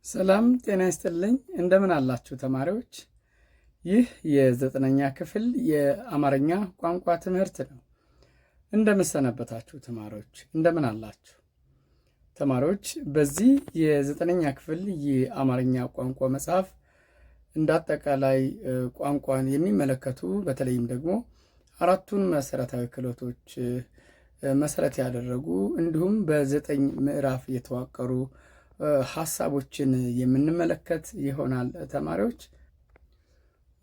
ሰላም ጤና ይስጥልኝ። እንደምን አላችሁ ተማሪዎች? ይህ የዘጠነኛ ክፍል የአማርኛ ቋንቋ ትምህርት ነው። እንደምን ሰነበታችሁ ተማሪዎች? እንደምን አላችሁ ተማሪዎች? በዚህ የዘጠነኛ ክፍል የአማርኛ ቋንቋ መጽሐፍ እንዳጠቃላይ ቋንቋን የሚመለከቱ በተለይም ደግሞ አራቱን መሰረታዊ ክህሎቶች መሰረት ያደረጉ እንዲሁም በዘጠኝ ምዕራፍ የተዋቀሩ ሐሳቦችን የምንመለከት ይሆናል። ተማሪዎች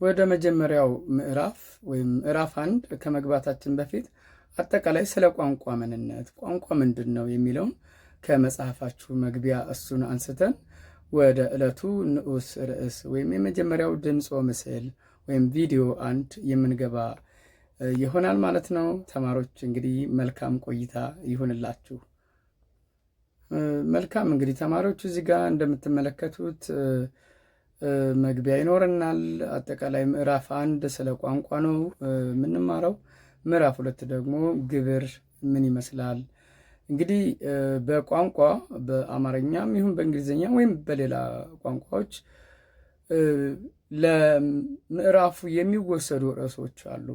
ወደ መጀመሪያው ምዕራፍ ወይም ምዕራፍ 1 ከመግባታችን በፊት አጠቃላይ ስለ ቋንቋ ምንነት፣ ቋንቋ ምንድን ነው የሚለውን ከመጽሐፋችሁ መግቢያ እሱን አንስተን ወደ ዕለቱ ንዑስ ርዕስ ወይም የመጀመሪያው ድምፅ ምስል ወይም ቪዲዮ 1 የምንገባ ይሆናል ማለት ነው። ተማሪዎች እንግዲህ መልካም ቆይታ ይሁንላችሁ። መልካም እንግዲህ ተማሪዎች እዚህ ጋር እንደምትመለከቱት መግቢያ ይኖረናል። አጠቃላይ ምዕራፍ 1 ስለ ቋንቋ ነው የምንማረው። ምዕራፍ 2 ደግሞ ግብር ምን ይመስላል። እንግዲህ በቋንቋ በአማርኛም ይሁን በእንግሊዝኛ ወይም በሌላ ቋንቋዎች ለምዕራፉ የሚወሰዱ ርዕሶች አሉ።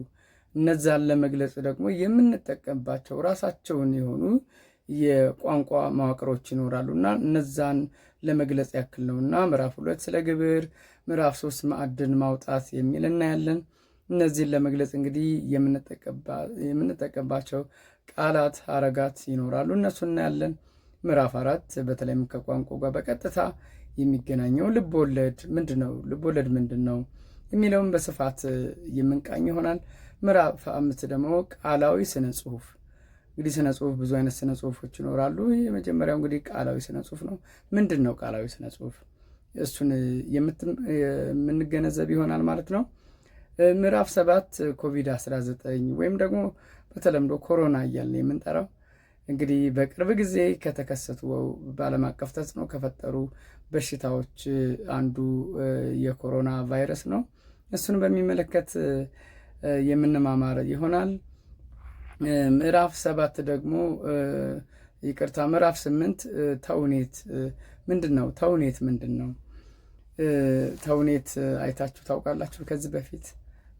እነዛን ለመግለጽ ደግሞ የምንጠቀምባቸው ራሳቸውን የሆኑ የቋንቋ መዋቅሮች ይኖራሉ እና እነዛን ለመግለጽ ያክል ነው እና ምዕራፍ 2 ስለ ግብር፣ ምዕራፍ 3 ማዕድን ማውጣት የሚል እናያለን። እነዚህን ለመግለጽ እንግዲህ የምንጠቀምባቸው ቃላት፣ ሐረጋት ይኖራሉ። እነሱ እናያለን። ምዕራፍ 4 በተለይም ከቋንቋ ጋር በቀጥታ የሚገናኘው ልቦለድ ምንድን ነው፣ ልቦለድ ምንድን ነው የሚለውን በስፋት የምንቃኝ ይሆናል። ምዕራፍ 5 ደግሞ ቃላዊ ስነ ጽሁፍ። እንግዲህ ስነ ጽሁፍ ብዙ አይነት ስነ ጽሁፎች ይኖራሉ። የመጀመሪያው እንግዲህ ቃላዊ ስነ ጽሁፍ ነው። ምንድን ነው ቃላዊ ስነ ጽሁፍ? እሱን የምንገነዘብ ይሆናል ማለት ነው። ምዕራፍ 7 ኮቪድ-19 ወይም ደግሞ በተለምዶ ኮሮና እያልን የምንጠራው እንግዲህ በቅርብ ጊዜ ከተከሰቱ በዓለም አቀፍ ተጽዕኖ ከፈጠሩ በሽታዎች አንዱ የኮሮና ቫይረስ ነው። እሱን በሚመለከት የምንማማር ይሆናል። ምዕራፍ 7 ደግሞ ይቅርታ፣ ምዕራፍ 8 ተውኔት ምንድን ነው? ተውኔት ምንድን ነው? ተውኔት አይታችሁ ታውቃላችሁ ከዚህ በፊት?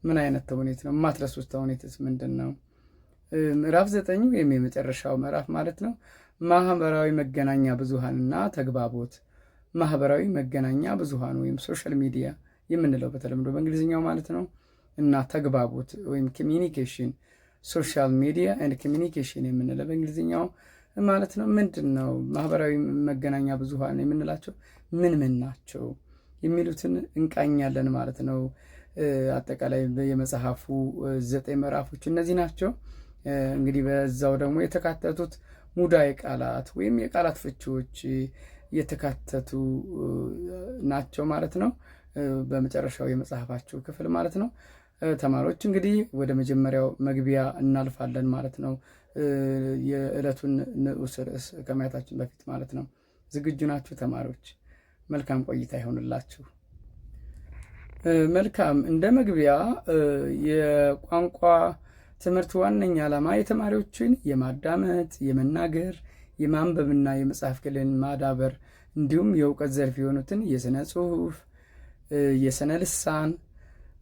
ምን አይነት ተውኔት ነው? የማትረሱት ተውኔትስ ምንድን ነው? ምዕራፍ 9 ወይም የመጨረሻው ምዕራፍ ማለት ነው ማህበራዊ መገናኛ ብዙሃንና ተግባቦት። ማህበራዊ መገናኛ ብዙሃን ወይም ሶሻል ሚዲያ የምንለው በተለምዶ በእንግሊዝኛው ማለት ነው እና ተግባቦት ወይም ኮሚኒኬሽን፣ ሶሻል ሚዲያ ኤንድ ኮሚኒኬሽን የምንለው በእንግሊዝኛው ማለት ነው። ምንድን ነው ማህበራዊ መገናኛ ብዙሃን የምንላቸው ምን ምን ናቸው የሚሉትን እንቃኛለን ማለት ነው። አጠቃላይ የመጽሐፉ 9 ምዕራፎች እነዚህ ናቸው። እንግዲህ በዛው ደግሞ የተካተቱት ሙዳየ ቃላት ወይም የቃላት ፍቺዎች የተካተቱ ናቸው ማለት ነው። በመጨረሻው የመጽሐፋችሁ ክፍል ማለት ነው። ተማሪዎች እንግዲህ ወደ መጀመሪያው መግቢያ እናልፋለን ማለት ነው። የዕለቱን ንዑስ ርዕስ ከማየታችን በፊት ማለት ነው። ዝግጁ ናችሁ ተማሪዎች? መልካም ቆይታ ይሆንላችሁ። መልካም። እንደ መግቢያ የቋንቋ ትምህርት ዋነኛ ዓላማ የተማሪዎችን የማዳመጥ፣ የመናገር፣ የማንበብና የመጻፍ ክህሎትን ማዳበር እንዲሁም የእውቀት ዘርፍ የሆኑትን የስነ ጽሁፍ፣ የስነ ልሳን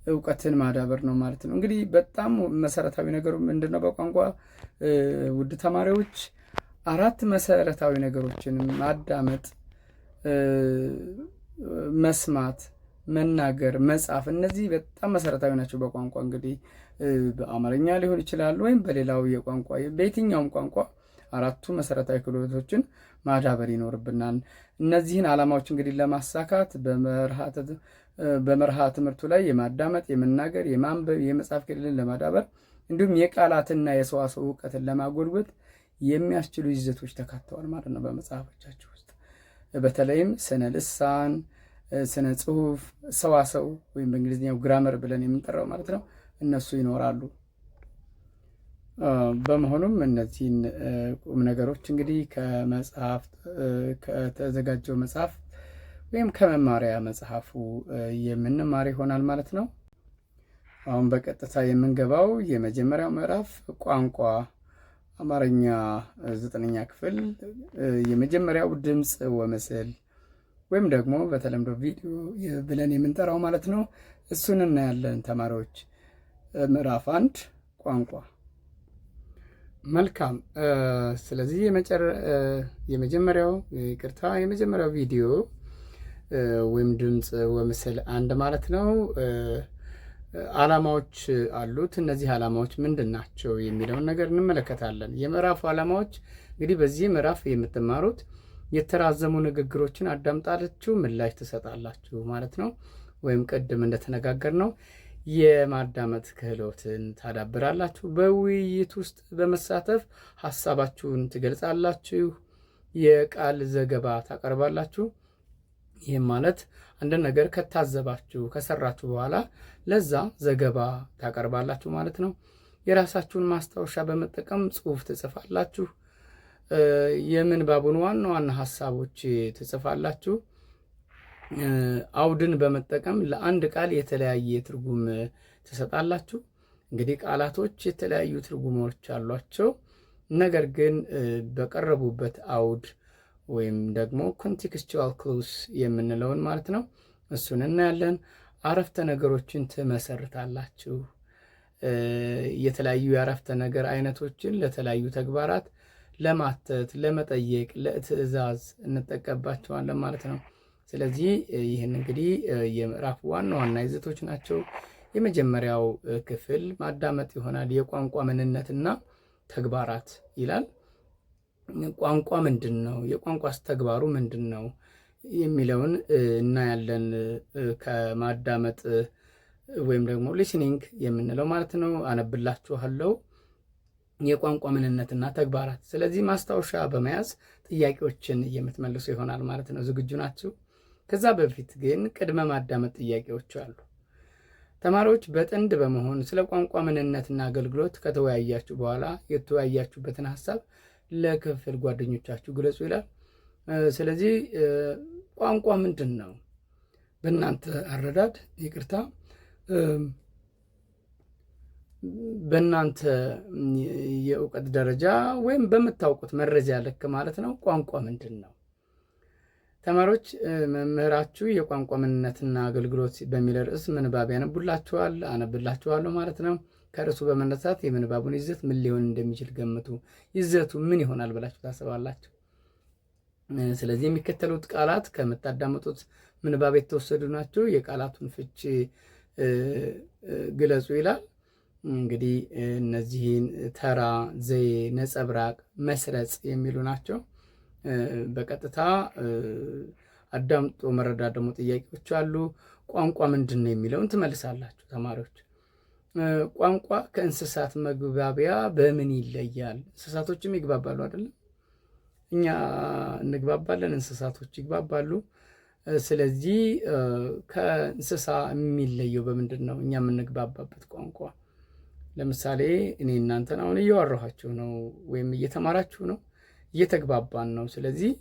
እውቀትን ማዳበር ነው ማለት ነው። እንግዲህ በጣም መሰረታዊ ነገሩ ምንድነው? በቋንቋ ውድ ተማሪዎች 4 መሰረታዊ ነገሮችን ማዳመጥ፣ መስማት፣ መናገር፣ መጻፍ፣ እነዚህ በጣም መሰረታዊ ናቸው በቋንቋ። እንግዲህ በአማርኛ ሊሆን ይችላል ወይም በሌላው የቋንቋ በየትኛውም ቋንቋ 4ቱ መሰረታዊ ክህሎቶችን ማዳበር ይኖርብናል። እነዚህን ዓላማዎች እንግዲህ ለማሳካት በመርሃ ትምህርቱ ላይ የማዳመጥ፣ የመናገር፣ የማንበብ፣ የመጻፍ ክህሎትን ለማዳበር እንዲሁም የቃላትና የሰዋስው እውቀትን ለማጎልበት የሚያስችሉ ይዘቶች ተካተዋል ማለት ነው በመጽሐፎቻችሁ ውስጥ። በተለይም ስነ ልሳን፣ ስነ ጽሁፍ፣ ሰዋሰው ወይም በእንግሊዝኛው ግራመር ብለን የምንጠራው ማለት ነው እነሱ ይኖራሉ። በመሆኑም እነዚህን ቁም ነገሮች እንግዲህ ከተዘጋጀው መጽሐፍ ወይም ከመማሪያ መጽሐፉ የምንማር ይሆናል ማለት ነው። አሁን በቀጥታ የምንገባው የመጀመሪያው ምዕራፍ ቋንቋ አማርኛ 9ኛ ክፍል የመጀመሪያው ድምፅ ወምስል ወይም ደግሞ በተለምዶ ቪዲዮ ብለን የምንጠራው ማለት ነው። እሱን እናያለን ተማሪዎች። ምዕራፍ 1 ቋንቋ። መልካም። ስለዚህ የመጀመሪያው ቪዲዮ ወይም ድምፅ ወምስል 1 ማለት ነው። ዓላማዎች አሉት። እነዚህ ዓላማዎች ምንድን ናቸው የሚለውን ነገር እንመለከታለን። የምዕራፉ ዓላማዎች እንግዲህ በዚህ ምዕራፍ የምትማሩት የተራዘሙ ንግግሮችን አዳምጣላችሁ ምላሽ ትሰጣላችሁ ማለት ነው። ወይም ቅድም እንደተነጋገር ነው የማዳመጥ ክህሎትን ታዳብራላችሁ። በውይይት ውስጥ በመሳተፍ ሀሳባችሁን ትገልጻላችሁ። የቃል ዘገባ ታቀርባላችሁ። ይህም ማለት አንድ ነገር ከታዘባችሁ ከሰራችሁ በኋላ ለዛ ዘገባ ታቀርባላችሁ ማለት ነው። የራሳችሁን ማስታወሻ በመጠቀም ጽሑፍ ትጽፋላችሁ። የምንባቡን ዋና ዋና ሀሳቦች ትጽፋላችሁ። አውድን በመጠቀም ለአንድ ቃል የተለያየ ትርጉም ትሰጣላችሁ። እንግዲህ ቃላቶች የተለያዩ ትርጉሞች አሏቸው። ነገር ግን በቀረቡበት አውድ ወይም ደግሞ ኮንቴክስቹዋል ክሉስ የምንለውን ማለት ነው፣ እሱን እናያለን። አረፍተ ነገሮችን ትመሰርታላችሁ። የተለያዩ የአረፍተ ነገር አይነቶችን ለተለያዩ ተግባራት ለማተት፣ ለመጠየቅ፣ ለትዕዛዝ እንጠቀምባቸዋለን ማለት ነው። ስለዚህ ይህን እንግዲህ የምዕራፍ ዋና ዋና ይዘቶች ናቸው። የመጀመሪያው ክፍል ማዳመጥ ይሆናል። የቋንቋ ምንነትና ተግባራት ይላል። ቋንቋ ምንድን ነው? የቋንቋስ ተግባሩ ምንድን ነው የሚለውን እናያለን። ከማዳመጥ ወይም ደግሞ ሊስኒንግ የምንለው ማለት ነው። አነብላችኋለሁ። የቋንቋ ምንነትና ተግባራት። ስለዚህ ማስታወሻ በመያዝ ጥያቄዎችን የምትመልሱ ይሆናል ማለት ነው። ዝግጁ ናችሁ? ከዛ በፊት ግን ቅድመ ማዳመጥ ጥያቄዎች አሉ። ተማሪዎች በጥንድ በመሆን ስለ ቋንቋ ምንነትና አገልግሎት ከተወያያችሁ በኋላ የተወያያችሁበትን ሀሳብ ለክፍል ጓደኞቻችሁ ግለጹ ይላል። ስለዚህ ቋንቋ ምንድን ነው? በእናንተ አረዳድ በእናንተ የእውቀት ደረጃ ወይም በምታውቁት መረጃ ልክ ማለት ነው ቋንቋ ምንድን ነው? ተማሪዎች መምህራችሁ የቋንቋ ምንነትና አገልግሎት በሚል ርዕስ ምንባብ ያነቡላችኋል፣ አነብላችኋለሁ ማለት ነው። ከርዕሱ በመነሳት የምንባቡን ይዘት ምን ሊሆን እንደሚችል ገምቱ። ይዘቱ ምን ይሆናል ብላችሁ ታስባላችሁ? ስለዚህ የሚከተሉት ቃላት ከምታዳምጡት ምንባብ የተወሰዱ ናቸው። የቃላቱን ፍቺ ግለጹ ይላል። እንግዲህ እነዚህን ተራ፣ ዘዬ፣ ነጸብራቅ፣ መስረጽ የሚሉ ናቸው። በቀጥታ አዳምጦ መረዳት ደግሞ ጥያቄዎች አሉ። ቋንቋ ምንድን ነው የሚለውን ትመልሳላችሁ ተማሪዎች። ቋንቋ ከእንስሳት መግባቢያ በምን ይለያል? እንስሳቶችም ይግባባሉ አይደለም? እኛ እንግባባለን፣ እንስሳቶች ይግባባሉ። ስለዚህ ከእንስሳ የሚለየው በምንድን ነው? እኛ የምንግባባበት ቋንቋ ለምሳሌ እኔ እናንተን አሁን እያወራኋችሁ ነው፣ ወይም እየተማራችሁ ነው፣ እየተግባባን ነው። ስለዚህ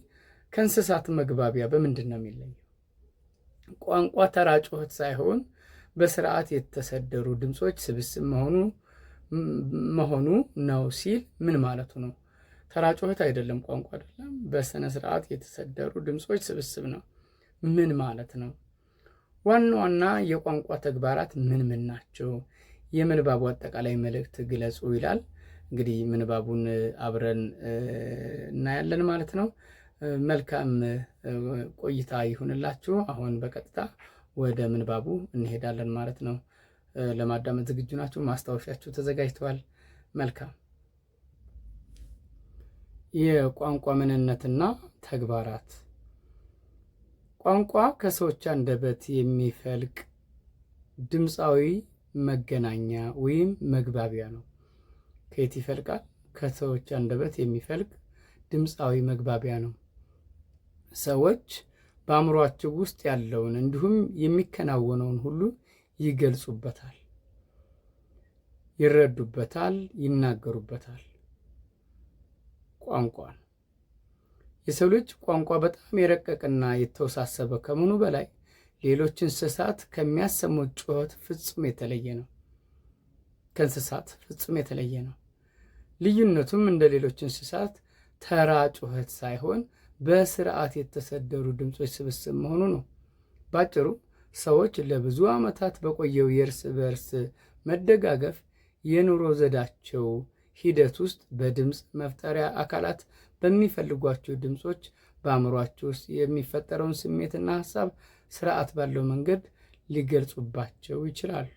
ከእንስሳት መግባቢያ በምንድን ነው የሚለየው? ቋንቋ ተራ ጩኸት ሳይሆን በስርዓት የተሰደሩ ድምፆች ስብስብ መሆኑ ነው ሲል ምን ማለቱ ነው? ተራ ጩኸት አይደለም፣ ቋንቋ አይደለም፣ በስነ ስርዓት የተሰደሩ ድምፆች ስብስብ ነው። ምን ማለት ነው? ዋና ዋና የቋንቋ ተግባራት ምን ምን ናቸው? የምንባቡ አጠቃላይ መልእክት ግለጹ ይላል። እንግዲህ ምንባቡን አብረን እናያለን ማለት ነው። መልካም ቆይታ ይሁንላችሁ። አሁን በቀጥታ ወደ ምንባቡ እንሄዳለን ማለት ነው። ለማዳመጥ ዝግጁ ናችሁ? ማስታወሻችሁ ተዘጋጅተዋል? መልካም። የቋንቋ ምንነትና ተግባራት። ቋንቋ ከሰዎች አንደበት የሚፈልቅ ድምፃዊ መገናኛ ወይም መግባቢያ ነው። ከየት ይፈልቃል? ከሰዎች አንደበት የሚፈልቅ ድምፃዊ መግባቢያ ነው። ሰዎች በአእምሯቸው ውስጥ ያለውን እንዲሁም የሚከናወነውን ሁሉ ይገልጹበታል፣ ይረዱበታል፣ ይናገሩበታል። ቋንቋን የሰው ልጅ ቋንቋ በጣም የረቀቀና የተወሳሰበ ከመሆኑ በላይ ሌሎች እንስሳት ከሚያሰሙት ጩኸት ፍጹም የተለየ ነው። ከእንስሳት ፍጹም የተለየ ነው። ልዩነቱም እንደ ሌሎች እንስሳት ተራ ጩኸት ሳይሆን በስርዓት የተሰደሩ ድምፆች ስብስብ መሆኑ ነው። ባጭሩ ሰዎች ለብዙ ዓመታት በቆየው የእርስ በእርስ መደጋገፍ የኑሮ ዘዳቸው ሂደት ውስጥ በድምፅ መፍጠሪያ አካላት በሚፈልጓቸው ድምፆች በአእምሯቸው ውስጥ የሚፈጠረውን ስሜትና ሀሳብ ስርዓት ባለው መንገድ ሊገልጹባቸው ይችላሉ።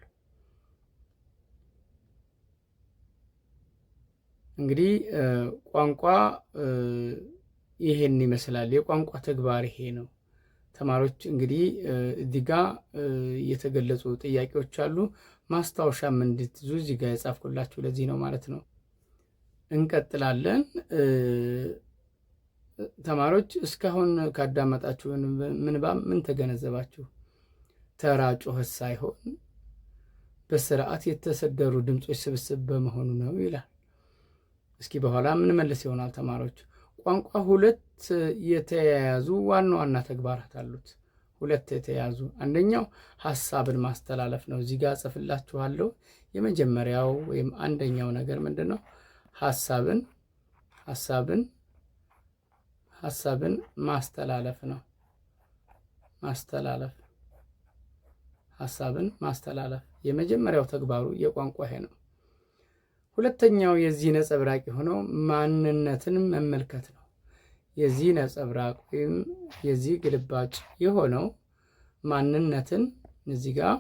እንግዲህ ቋንቋ ይሄን ይመስላል። የቋንቋ ተግባር ይሄ ነው። ተማሪዎች እንግዲህ እዚህ ጋ የተገለጹ ጥያቄዎች አሉ። ማስታወሻም እንድትይዙ እዚህ ጋ የጻፍኩላችሁ ለዚህ ነው ማለት ነው። እንቀጥላለን። ተማሪዎች እስካሁን ካዳመጣችሁ ምንባብ ምን ተገነዘባችሁ? ተራ ጩኸት ሳይሆን በስርዓት የተሰደሩ ድምፆች ስብስብ በመሆኑ ነው ይላል። እስኪ በኋላ ምንመልስ ይሆናል ተማሪዎች። ቋንቋ ሁለት የተያያዙ ዋና ዋና ተግባራት አሉት። ሁለት የተያያዙ፣ አንደኛው ሀሳብን ማስተላለፍ ነው። እዚህ ጋር ጽፍላችኋለሁ። የመጀመሪያው ወይም አንደኛው ነገር ምንድን ነው? ሀሳብን ማስተላለፍ ነው። ሀሳብን ማስተላለፍ የመጀመሪያው ተግባሩ የቋንቋ ይሄ ነው። ሁለተኛው የዚህ ነጸብራቅ የሆነው ማንነትን መመልከት ነው። የዚህ ነጸብራቅ ወይም የዚህ ግልባጭ የሆነው ማንነትን እዚህ ጋር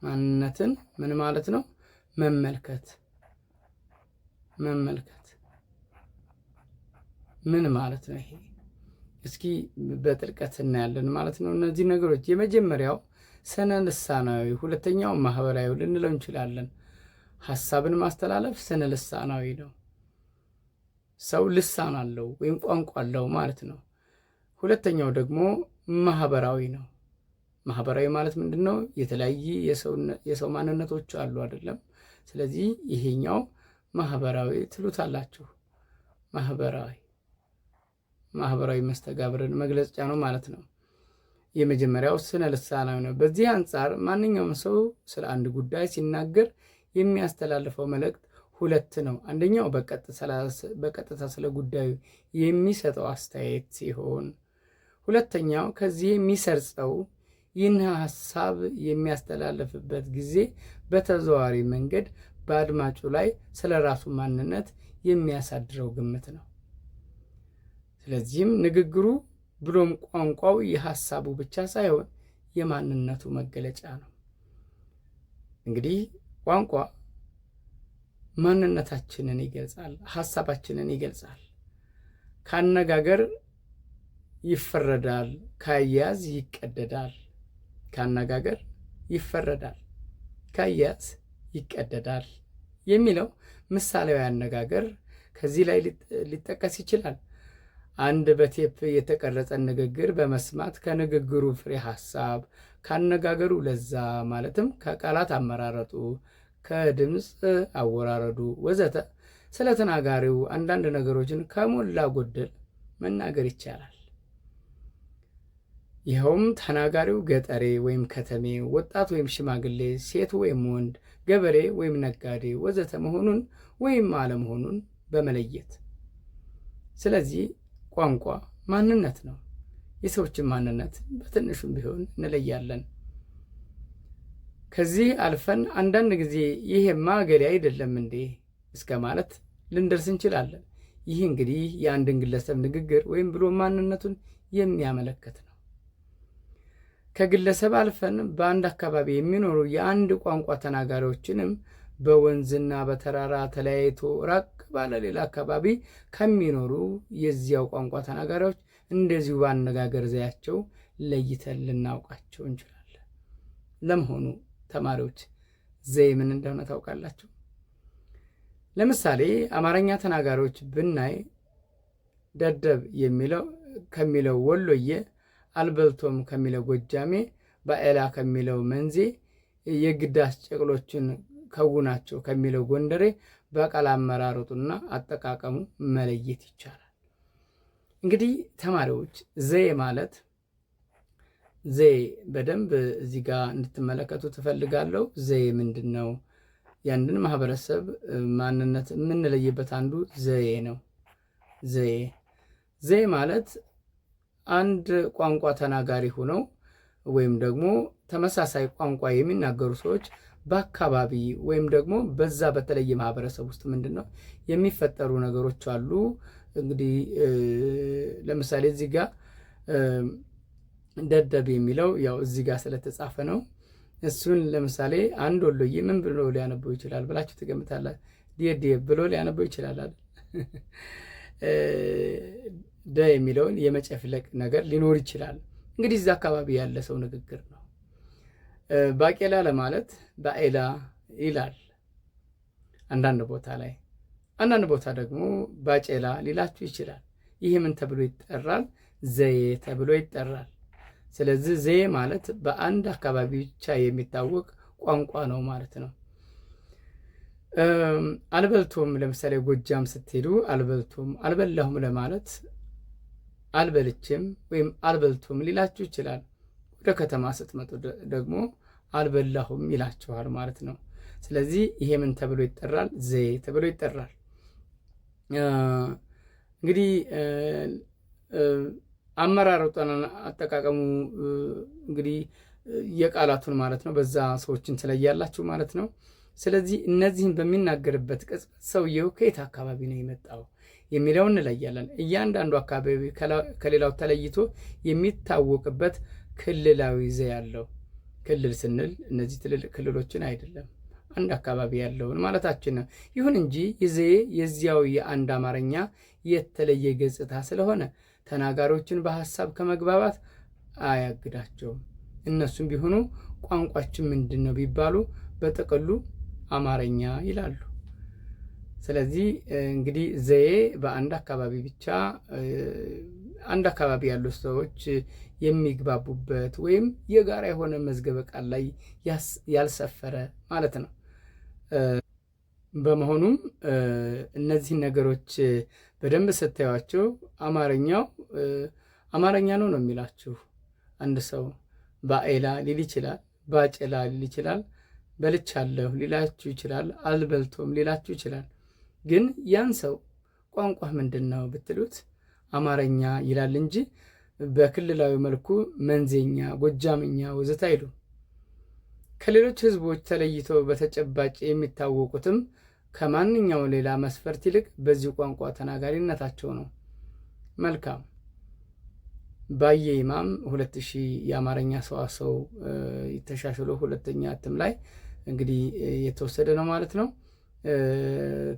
ማንነትን ምን ማለት ነው? መመልከት ምን ማለት ነው? ይሄ እስኪ በጥልቀት እናያለን ማለት ነው። እነዚህ ነገሮች የመጀመሪያው ስነ ልሳናዊ፣ ሁለተኛው ማህበራዊ ልንለው እንችላለን። ሀሳብን ማስተላለፍ ስነ ልሳናዊ ነው። ሰው ልሳን አለው ወይም ቋንቋ አለው ማለት ነው። ሁለተኛው ደግሞ ማህበራዊ ነው። ማህበራዊ ማለት ምንድን ነው? የተለያየ የሰው ማንነቶች አሉ አይደለም? ስለዚህ ይሄኛው ማህበራዊ ትሉታላችሁ። ማህበራዊ መስተጋብርን መግለጫ ነው ማለት ነው። የመጀመሪያው ስነ ልሳናዊ ነው። በዚህ አንጻር ማንኛውም ሰው ስለ አንድ ጉዳይ ሲናገር የሚያስተላልፈው መልእክት ሁለት ነው። አንደኛው በቀጥታ ስለ ጉዳዩ የሚሰጠው አስተያየት ሲሆን፣ ሁለተኛው ከዚህ የሚሰርጸው ይህን ሀሳብ የሚያስተላልፍበት ጊዜ በተዘዋዋሪ መንገድ በአድማጩ ላይ ስለ ራሱ ማንነት የሚያሳድረው ግምት ነው። ስለዚህም ንግግሩ ብሎም ቋንቋው የሀሳቡ ብቻ ሳይሆን የማንነቱ መገለጫ ነው። እንግዲህ ቋንቋ ማንነታችንን ይገልጻል፣ ሀሳባችንን ይገልጻል። ካነጋገር ይፈረዳል፣ ካያያዝ ይቀደዳል። ካነጋገር ይፈረዳል፣ ካያያዝ ይቀደዳል የሚለው ምሳሌያዊ አነጋገር ከዚህ ላይ ሊጠቀስ ይችላል። አንድ በቴፕ የተቀረጸ ንግግር በመስማት ከንግግሩ ፍሬ ሀሳብ፣ ካነጋገሩ ለዛ ማለትም ከቃላት አመራረጡ፣ ከድምፅ አወራረዱ ወዘተ ስለ ተናጋሪው አንዳንድ ነገሮችን ከሞላ ጎደል መናገር ይቻላል። ይኸውም ተናጋሪው ገጠሬ ወይም ከተሜ፣ ወጣት ወይም ሽማግሌ፣ ሴት ወይም ወንድ፣ ገበሬ ወይም ነጋዴ ወዘተ መሆኑን ወይም አለመሆኑን በመለየት። ስለዚህ ቋንቋ ማንነት ነው። የሰዎችን ማንነት በትንሹም ቢሆን እንለያለን። ከዚህ አልፈን አንዳንድ ጊዜ ይሄማ እገሌ አይደለም እንዴ እስከ ማለት ልንደርስ እንችላለን። ይህ እንግዲህ የአንድን ግለሰብ ንግግር ወይም ብሎ ማንነቱን የሚያመለክት ነው። ከግለሰብ አልፈን በአንድ አካባቢ የሚኖሩ የአንድ ቋንቋ ተናጋሪዎችንም በወንዝና በተራራ ተለያይቶ ራቅ ባለ ሌላ አካባቢ ከሚኖሩ የዚያው ቋንቋ ተናጋሪዎች እንደዚሁ በአነጋገር ዘያቸው ለይተን ልናውቃቸው እንችላለን። ለመሆኑ ተማሪዎች ዘዬ ምን እንደሆነ ታውቃላችሁ? ለምሳሌ አማርኛ ተናጋሪዎች ብናይ ደደብ ከሚለው ወሎዬ፣ አልበልቶም ከሚለው ጎጃሜ፣ ባኤላ ከሚለው መንዜ፣ የግዳስ ጨቅሎችን ከውናቸው ከሚለው ጎንደሬ በቃል አመራረጡና አጠቃቀሙ መለየት ይቻላል። እንግዲህ ተማሪዎች ዘዬ ማለት ዘዬ በደንብ እዚህ ጋር እንድትመለከቱ ትፈልጋለሁ። ዘዬ ምንድን ነው? የአንድን ማህበረሰብ ማንነት የምንለይበት አንዱ ዘዬ ነው። ዘዬ ማለት አንድ ቋንቋ ተናጋሪ ሆነው ወይም ደግሞ ተመሳሳይ ቋንቋ የሚናገሩ ሰዎች በአካባቢ ወይም ደግሞ በዛ በተለየ ማህበረሰብ ውስጥ ምንድን ነው የሚፈጠሩ ነገሮች አሉ። እንግዲህ ለምሳሌ እዚህ ጋር ደደብ የሚለው ያው እዚህ ጋር ስለተጻፈ ነው። እሱን ለምሳሌ አንድ ወሎዬ ምን ብሎ ሊያነበው ይችላል ብላችሁ ትገምታላችሁ? ዴ ብሎ ሊያነበው ይችላል አይደል? ደ የሚለውን የመጨፍለቅ ነገር ሊኖር ይችላል። እንግዲህ እዚህ አካባቢ ያለ ሰው ንግግር ነው። ባቄላ ለማለት ባኤላ ይላል አንዳንድ ቦታ ላይ፣ አንዳንድ ቦታ ደግሞ ባቄላ ሊላችሁ ይችላል። ይህ ምን ተብሎ ይጠራል? ዘዬ ተብሎ ይጠራል። ስለዚህ ዘዬ ማለት በአንድ አካባቢ ብቻ የሚታወቅ ቋንቋ ነው ማለት ነው። አልበልቶም ለምሳሌ ጎጃም ስትሄዱ አልበልቶም አልበላሁም ለማለት አልበልችም ወይም አልበልቶም ሊላችሁ ይችላል። ወደ ከተማ ስትመጡ ደግሞ አልበላሁም ይላችኋል ማለት ነው። ስለዚህ ይሄ ምን ተብሎ ይጠራል? ዘዬ ተብሎ ይጠራል። እንግዲህ አመራረጡን አጠቃቀሙ እንግዲህ የቃላቱን ማለት ነው በዛ ሰዎችን ትለያላችሁ ማለት ነው። ስለዚህ እነዚህን በሚናገርበት ቅጽበት ሰውየው ከየት አካባቢ ነው የመጣው የሚለው እንለያለን። እያንዳንዱ አካባቢ ከሌላው ተለይቶ የሚታወቅበት ክልላዊ ዘዬ ያለው። ክልል ስንል እነዚህ ትልልቅ ክልሎችን አይደለም፣ አንድ አካባቢ ያለውን ማለታችን ነው። ይሁን እንጂ ዘዬ የዚያው የአንድ አማርኛ የተለየ ገጽታ ስለሆነ ተናጋሪዎችን በሀሳብ ከመግባባት አያግዳቸውም። እነሱም ቢሆኑ ቋንቋችን ምንድን ነው ቢባሉ በጥቅሉ አማርኛ ይላሉ። ስለዚህ እንግዲህ ዘዬ በአንድ አካባቢ ብቻ አንድ አካባቢ ያሉ ሰዎች የሚግባቡበት ወይም የጋራ የሆነ መዝገበ ቃል ላይ ያልሰፈረ ማለት ነው። በመሆኑም እነዚህን ነገሮች በደንብ ስታዩዋቸው አማርኛው አማርኛ ነው ነው የሚላችሁ። አንድ ሰው ባኤላ ሊል ይችላል፣ ባቄላ ሊል ይችላል፣ በልቻለሁ ሊላችሁ ይችላል፣ አልበልቶም ሊላችሁ ይችላል። ግን ያን ሰው ቋንቋ ምንድን ነው ብትሉት አማርኛ ይላል እንጂ በክልላዊ መልኩ መንዜኛ፣ ጎጃምኛ ወዘተ አይሉ። ከሌሎች ህዝቦች ተለይተው በተጨባጭ የሚታወቁትም ከማንኛው ሌላ መስፈርት ይልቅ በዚህ ቋንቋ ተናጋሪነታቸው ነው። መልካም። ባየ ኢማም 2000 የአማርኛ ሰዋሰው ተሻሽሎ ሁለተኛ እትም ላይ እንግዲህ የተወሰደ ነው ማለት ነው።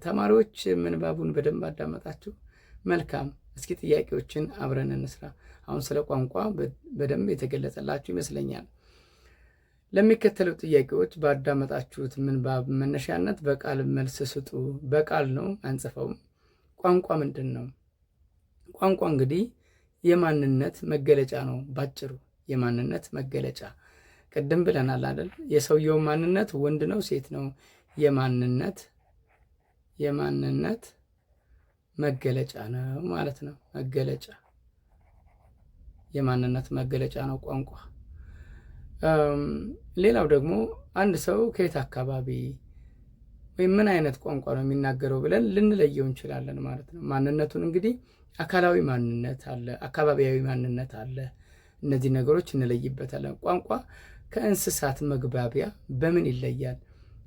ተማሪዎች ምንባቡን በደንብ አዳመጣችሁ? መልካም። እስኪ ጥያቄዎችን አብረን እንስራ። አሁን ስለ ቋንቋ በደንብ የተገለጸላችሁ ይመስለኛል። ለሚከተለው ጥያቄዎች ባዳመጣችሁት ምንባብ መነሻነት በቃል መልስ ስጡ። በቃል ነው፣ አንጽፈውም። ቋንቋ ምንድን ነው? ቋንቋ እንግዲህ የማንነት መገለጫ ነው። ባጭሩ የማንነት መገለጫ። ቅድም ብለናል አይደል? የሰውየው ማንነት ወንድ ነው ሴት ነው? የማንነት መገለጫ ነው ማለት ነው። መገለጫ የማንነት መገለጫ ነው ቋንቋ። ሌላው ደግሞ አንድ ሰው ከየት አካባቢ ወይም ምን አይነት ቋንቋ ነው የሚናገረው ብለን ልንለየው እንችላለን ማለት ነው። ማንነቱን እንግዲህ አካላዊ ማንነት አለ፣ አካባቢያዊ ማንነት አለ። እነዚህ ነገሮች እንለይበታለን። ቋንቋ ከእንስሳት መግባቢያ በምን ይለያል?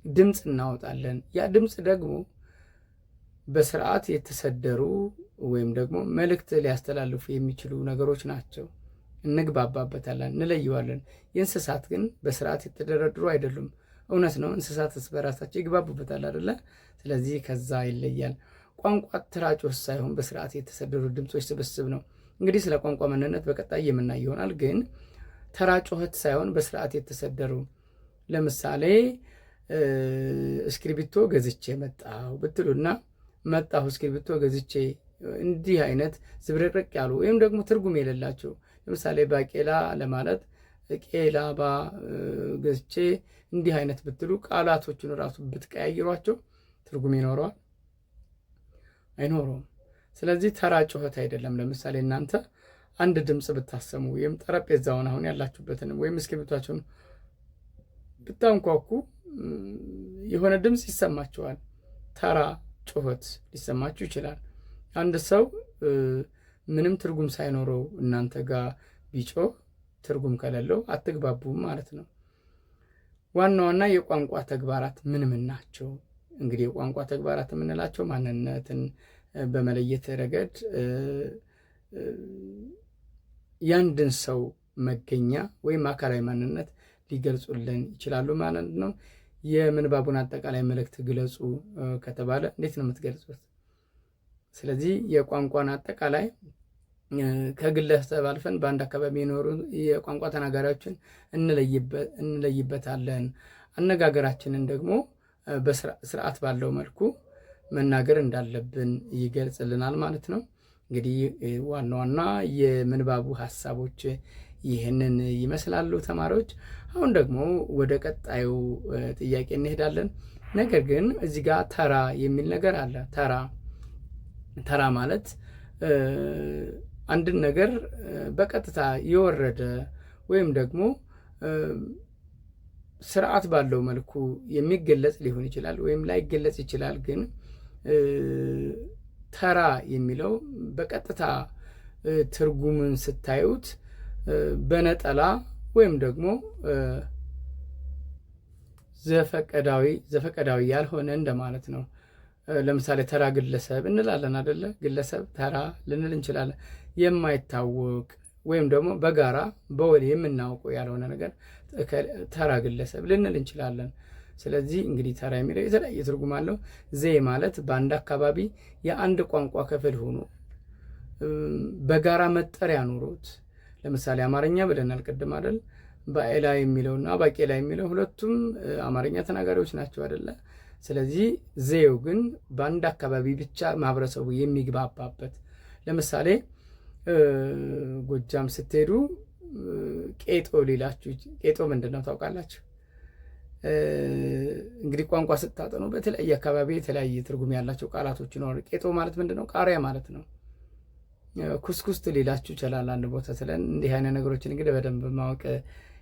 ድምፅ እናወጣለን። ያ ድምፅ ደግሞ በስርዓት የተሰደሩ ወይም ደግሞ መልእክት ሊያስተላልፉ የሚችሉ ነገሮች ናቸው። እንግባባበታለን፣ እንለየዋለን። የእንስሳት ግን በስርዓት የተደረደሩ አይደሉም። እውነት ነው፣ እንስሳት በራሳቸው ይግባቡበታል አይደለ? ስለዚህ ከዛ ይለያል። ቋንቋ ትራጮች ሳይሆን በስርዓት የተሰደሩ ድምፆች ስብስብ ነው። እንግዲህ ስለ ቋንቋ ማንነት በቀጣይ የምናይ ይሆናል። ግን ተራ ጩኸት ሳይሆን በስርዓት የተሰደሩ፣ ለምሳሌ እስክሪብቶ ገዝቼ መጣሁ ብትሉና መጣሁ እስክሪብቶ ገዝቼ፣ እንዲህ አይነት ዝብርቅርቅ ያሉ ወይም ደግሞ ትርጉም የሌላቸው፣ ለምሳሌ ባቄላ ለማለት ቄላባ ገዝቼ እንዲህ አይነት ብትሉ ቃላቶቹን ራሱ ብትቀያይሯቸው ትርጉም ይኖረዋል? አይኖረውም። ስለዚህ ተራ ጩኸት አይደለም። ለምሳሌ እናንተ አንድ ድምፅ ብታሰሙ ወይም ጠረጴዛውን አሁን ያላችሁበትን ወይም እስክሪብቷችሁን ብታንኳኩ የሆነ ድምፅ ይሰማችኋል። ተራ ጩኸት ሊሰማችሁ ይችላል። አንድ ሰው ምንም ትርጉም ሳይኖረው እናንተ ጋር ቢጮህ ትርጉም ከሌለው አትግባቡም ማለት ነው። ዋና ዋና የቋንቋ ተግባራት ምን ምን ናቸው? እንግዲህ የቋንቋ ተግባራት የምንላቸው ማንነትን በመለየት ረገድ ያንድን ሰው መገኛ ወይም አካላዊ ማንነት ሊገልጹልን ይችላሉ ማለት ነው። የምንባቡን አጠቃላይ መልእክት ግለጹ ከተባለ እንዴት ነው የምትገልጹት? ስለዚህ የቋንቋን አጠቃላይ ከግለሰብ አልፈን በአንድ አካባቢ የኖሩ የቋንቋ ተናጋሪዎችን እንለይበታለን። አነጋገራችንን ደግሞ በስርዓት ባለው መልኩ መናገር እንዳለብን ይገልጽልናል ማለት ነው። እንግዲህ ዋና ዋና የምንባቡ ሀሳቦች ይህንን ይመስላሉ ተማሪዎች። አሁን ደግሞ ወደ ቀጣዩ ጥያቄ እንሄዳለን። ነገር ግን እዚህ ጋር ተራ የሚል ነገር አለ። ተራ ማለት አንድን ነገር በቀጥታ የወረደ ወይም ደግሞ ስርዓት ባለው መልኩ የሚገለጽ ሊሆን ይችላል ወይም ላይገለጽ ይችላል። ግን ተራ የሚለው በቀጥታ ትርጉምን ስታዩት በነጠላ ወይም ደግሞ ዘፈቀዳዊ ያልሆነ እንደማለት ነው። ለምሳሌ ተራ ግለሰብ እንላለን አደለ? ግለሰብ ተራ ልንል እንችላለን። የማይታወቅ ወይም ደግሞ በጋራ በወል የምናውቀው ያልሆነ ነገር ተራ ግለሰብ ልንል እንችላለን። ስለዚህ እንግዲህ ተራ የሚለው የተለያየ ትርጉም አለው። ዘዬ ማለት በአንድ አካባቢ የአንድ ቋንቋ ክፍል ሆኖ በጋራ መጠሪያ ኑሮት፣ ለምሳሌ አማርኛ ብለናል ቅድም አይደል? ባኤላ የሚለውና ባቄላ የሚለው ሁለቱም አማርኛ ተናጋሪዎች ናቸው አይደለ? ስለዚህ ዘዬው ግን በአንድ አካባቢ ብቻ ማህበረሰቡ የሚግባባበት፣ ለምሳሌ ጎጃም ስትሄዱ ቄጦ ሊላችሁ። ቄጦ ምንድን ነው ታውቃላችሁ? እንግዲህ ቋንቋ ስታጠኑ በተለያየ አካባቢ የተለያየ ትርጉም ያላቸው ቃላቶች ይኖራሉ። ቄጦ ማለት ምንድን ነው? ቃሪያ ማለት ነው። ኩስኩስት ሊላችሁ ይችላል አንድ ቦታ ስለን። እንዲህ አይነት ነገሮችን እንግዲህ በደንብ ማወቅ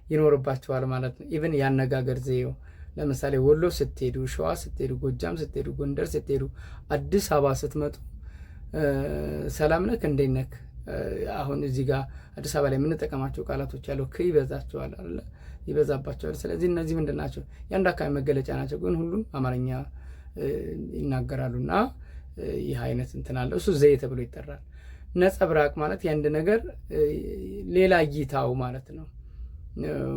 ይኖርባቸዋል ማለት ነው። ኢቭን ያነጋገር ዘዬው ለምሳሌ ወሎ ስትሄዱ፣ ሸዋ ስትሄዱ፣ ጎጃም ስትሄዱ፣ ጎንደር ስትሄዱ፣ አዲስ አበባ ስትመጡ ሰላም ነክ እንዴት ነክ። አሁን እዚህ ጋር አዲስ አበባ ላይ የምንጠቀማቸው ቃላቶች ያለው ይበዛቸዋል አለ ይበዛባቸዋል። ስለዚህ እነዚህ ምንድን ናቸው? የአንድ አካባቢ መገለጫ ናቸው፣ ግን ሁሉም አማርኛ ይናገራሉና ይህ አይነት እንትን አለ። እሱ ዘዬ ተብሎ ይጠራል። ነጸብራቅ ማለት የአንድ ነገር ሌላ እይታው ማለት ነው፣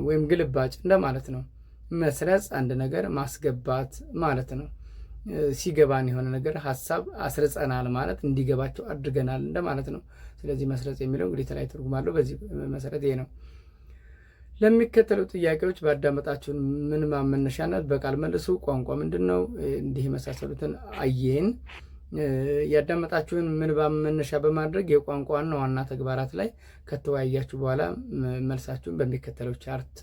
ወይም ግልባጭ እንደማለት ነው። መስረጽ አንድ ነገር ማስገባት ማለት ነው። ሲገባን የሆነ ነገር ሀሳብ አስርጸናል ማለት እንዲገባቸው አድርገናል እንደማለት ነው። ስለዚህ መስረጽ የሚለው እንግዲህ የተለያየ ትርጉም አለው። በዚህ መሰረት ይሄ ነው። ለሚከተሉ ጥያቄዎች ባዳመጣችሁን ምንባብ መነሻነት በቃል መልሱ። ቋንቋ ምንድን ነው? እንዲህ የመሳሰሉትን አየን። ያዳመጣችሁን ምንባብ መነሻ በማድረግ የቋንቋ ዋና ዋና ተግባራት ላይ ከተወያያችሁ በኋላ መልሳችሁን በሚከተለው ቻርት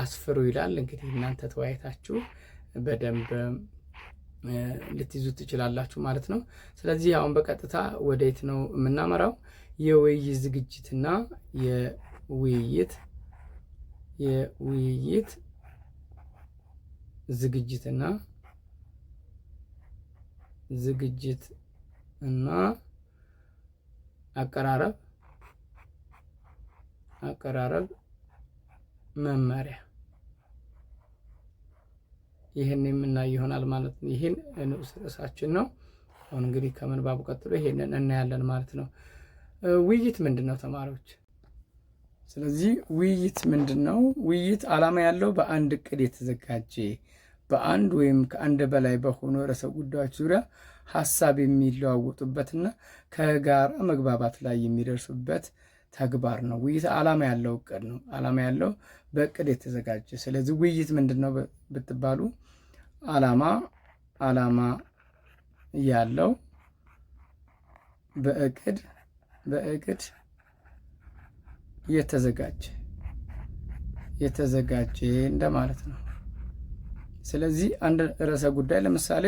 አስፍሩ ይላል። እንግዲህ እናንተ ተወያይታችሁ በደንብ ልትይዙ ትችላላችሁ ማለት ነው። ስለዚህ አሁን በቀጥታ ወዴት ነው የምናመራው? የውይይት ዝግጅትና የውይይት ዝግጅት እና አቀራረብ መመሪያ ይህን የምናይ ይሆናል ማለት ነው። ይህን ንዑስ ርዕሳችን ነው። አሁን እንግዲህ ከምንባቡ ቀጥሎ ይሄንን እናያለን ማለት ነው። ውይይት ምንድን ነው ተማሪዎች? ስለዚህ ውይይት ምንድን ነው? ውይይት ዓላማ ያለው በአንድ እቅድ የተዘጋጀ በአንድ ወይም ከአንድ በላይ በሆኑ ርዕሰ ጉዳዮች ዙሪያ ሀሳብ የሚለዋወጡበትና ከጋራ መግባባት ላይ የሚደርሱበት ተግባር ነው። ውይይት ዓላማ ያለው እቅድ ነው። ዓላማ ያለው በእቅድ የተዘጋጀ። ስለዚህ ውይይት ምንድን ነው ብትባሉ ዓላማ ያለው በእቅድ የተዘጋጀ እንደማለት ነው። ስለዚህ አንድ ርዕሰ ጉዳይ ለምሳሌ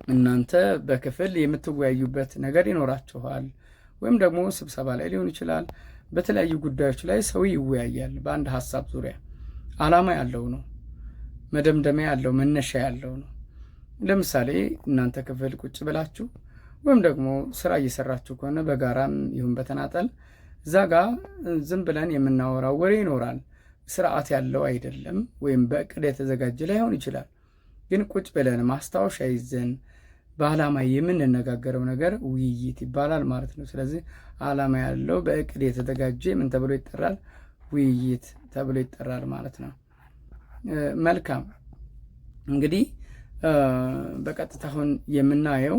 እናንተ በክፍል የምትወያዩበት ነገር ይኖራችኋል፣ ወይም ደግሞ ስብሰባ ላይ ሊሆን ይችላል። በተለያዩ ጉዳዮች ላይ ሰው ይወያያል በአንድ ሀሳብ ዙሪያ። ዓላማ ያለው ነው። መደምደሚያ ያለው መነሻ ያለው ነው። ለምሳሌ እናንተ ክፍል ቁጭ ብላችሁ ወይም ደግሞ ስራ እየሰራችሁ ከሆነ በጋራም ይሁን በተናጠል እዛ ጋ ዝም ብለን የምናወራው ወሬ ይኖራል። ስርዓት ያለው አይደለም፣ ወይም በእቅድ የተዘጋጀ ላይሆን ይችላል። ግን ቁጭ ብለን ማስታወሻ ይዘን በዓላማ የምንነጋገረው ነገር ውይይት ይባላል ማለት ነው። ስለዚህ ዓላማ ያለው በእቅድ የተዘጋጀ ምን ተብሎ ይጠራል? ውይይት ተብሎ ይጠራል ማለት ነው። መልካም እንግዲህ በቀጥታ አሁን የምናየው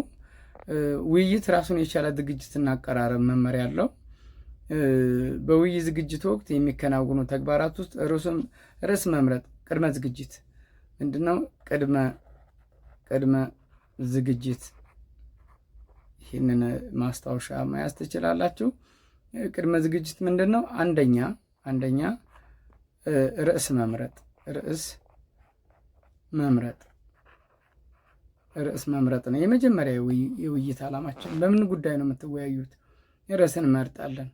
ውይይት ራሱን የቻለ ዝግጅትና አቀራረብ መመሪያ አለው። በውይይት ዝግጅት ወቅት የሚከናወኑ ተግባራት ውስጥ ርዕስ መምረጥ፣ ቅድመ ዝግጅት ምንድነው? ቅድመ ዝግጅት፣ ይህንን ማስታወሻ መያዝ ትችላላችሁ። ቅድመ ዝግጅት ምንድን ነው? አንደኛ ርዕስ መምረጥ ነው። የመጀመሪያ የውይይት ዓላማችን በምን ጉዳይ ነው የምትወያዩት? ርዕስን እንመርጣለን።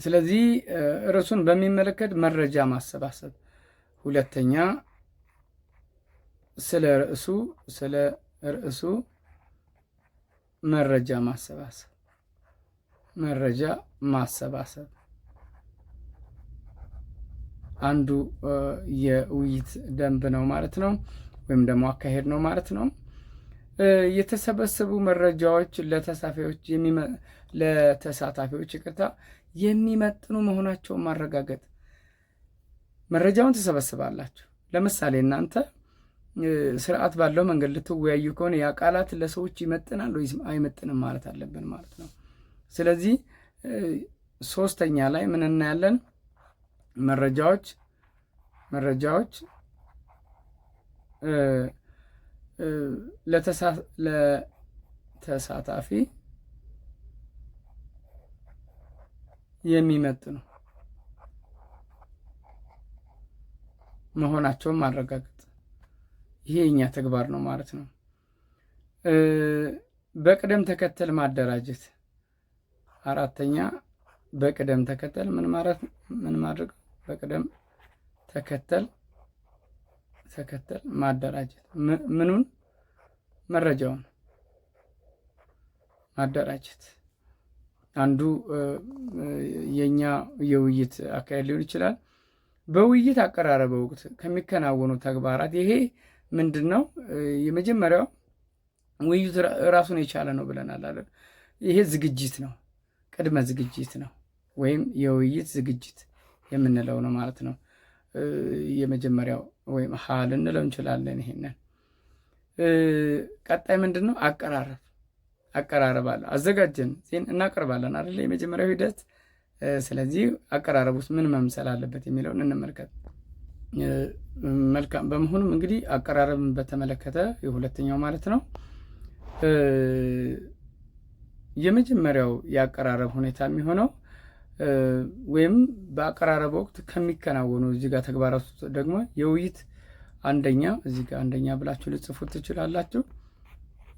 ስለዚህ ርዕሱን በሚመለከት መረጃ ማሰባሰብ። ሁለተኛ ስለ ርዕሱ መረጃ ማሰባሰብ አንዱ የውይይት ደንብ ነው ማለት ነው፣ ወይም ደግሞ አካሄድ ነው ማለት ነው። የተሰበሰቡ መረጃዎች ለተሳታፊዎች የሚመጥኑ መሆናቸውን ማረጋገጥ። መረጃውን ትሰበስባላችሁ። ለምሳሌ እናንተ ስርዓት ባለው መንገድ ልትወያዩ ከሆነ ያ ቃላት ለሰዎች ይመጥናል ወይስ አይመጥንም ማለት አለብን ማለት ነው። ስለዚህ ሶስተኛ ላይ ምን እናያለን? መረጃዎች ለተሳታፊ የሚመጥኑ መሆናቸውን ማረጋገጥ። ይሄ የኛ ተግባር ነው ማለት ነው። በቅደም ተከተል ማደራጀት። አራተኛ በቅደም ተከተል ምን ማድረግ? በቅደም ተከተል ማደራጀት። ምኑን? መረጃውን ማደራጀት አንዱ የኛ የውይይት አካሄድ ሊሆን ይችላል። በውይይት አቀራረብ ወቅት ከሚከናወኑ ተግባራት ይሄ ምንድን ነው? የመጀመሪያው ውይይት ራሱን የቻለ ነው ብለናል አይደል? ይሄ ዝግጅት ነው፣ ቅድመ ዝግጅት ነው፣ ወይም የውይይት ዝግጅት የምንለው ነው ማለት ነው። የመጀመሪያው ወይም ሀ ልንለው እንችላለን። ይሄንን ቀጣይ ምንድን ነው? አቀራረብ አለ። አዘጋጀን ዜን እናቀርባለን አይደል? የመጀመሪያው ሂደት። ስለዚህ አቀራረብ ውስጥ ምን መምሰል አለበት የሚለውን እንመልከት። መልካም። በመሆኑም እንግዲህ አቀራረብን በተመለከተ የሁለተኛው ማለት ነው የመጀመሪያው የአቀራረብ ሁኔታ የሚሆነው ወይም በአቀራረብ ወቅት ከሚከናወኑ እዚህ ጋር ተግባራት ውስጥ ደግሞ የውይይት እዚህ ጋር አንደኛ ብላችሁ ልጽፉት ትችላላችሁ።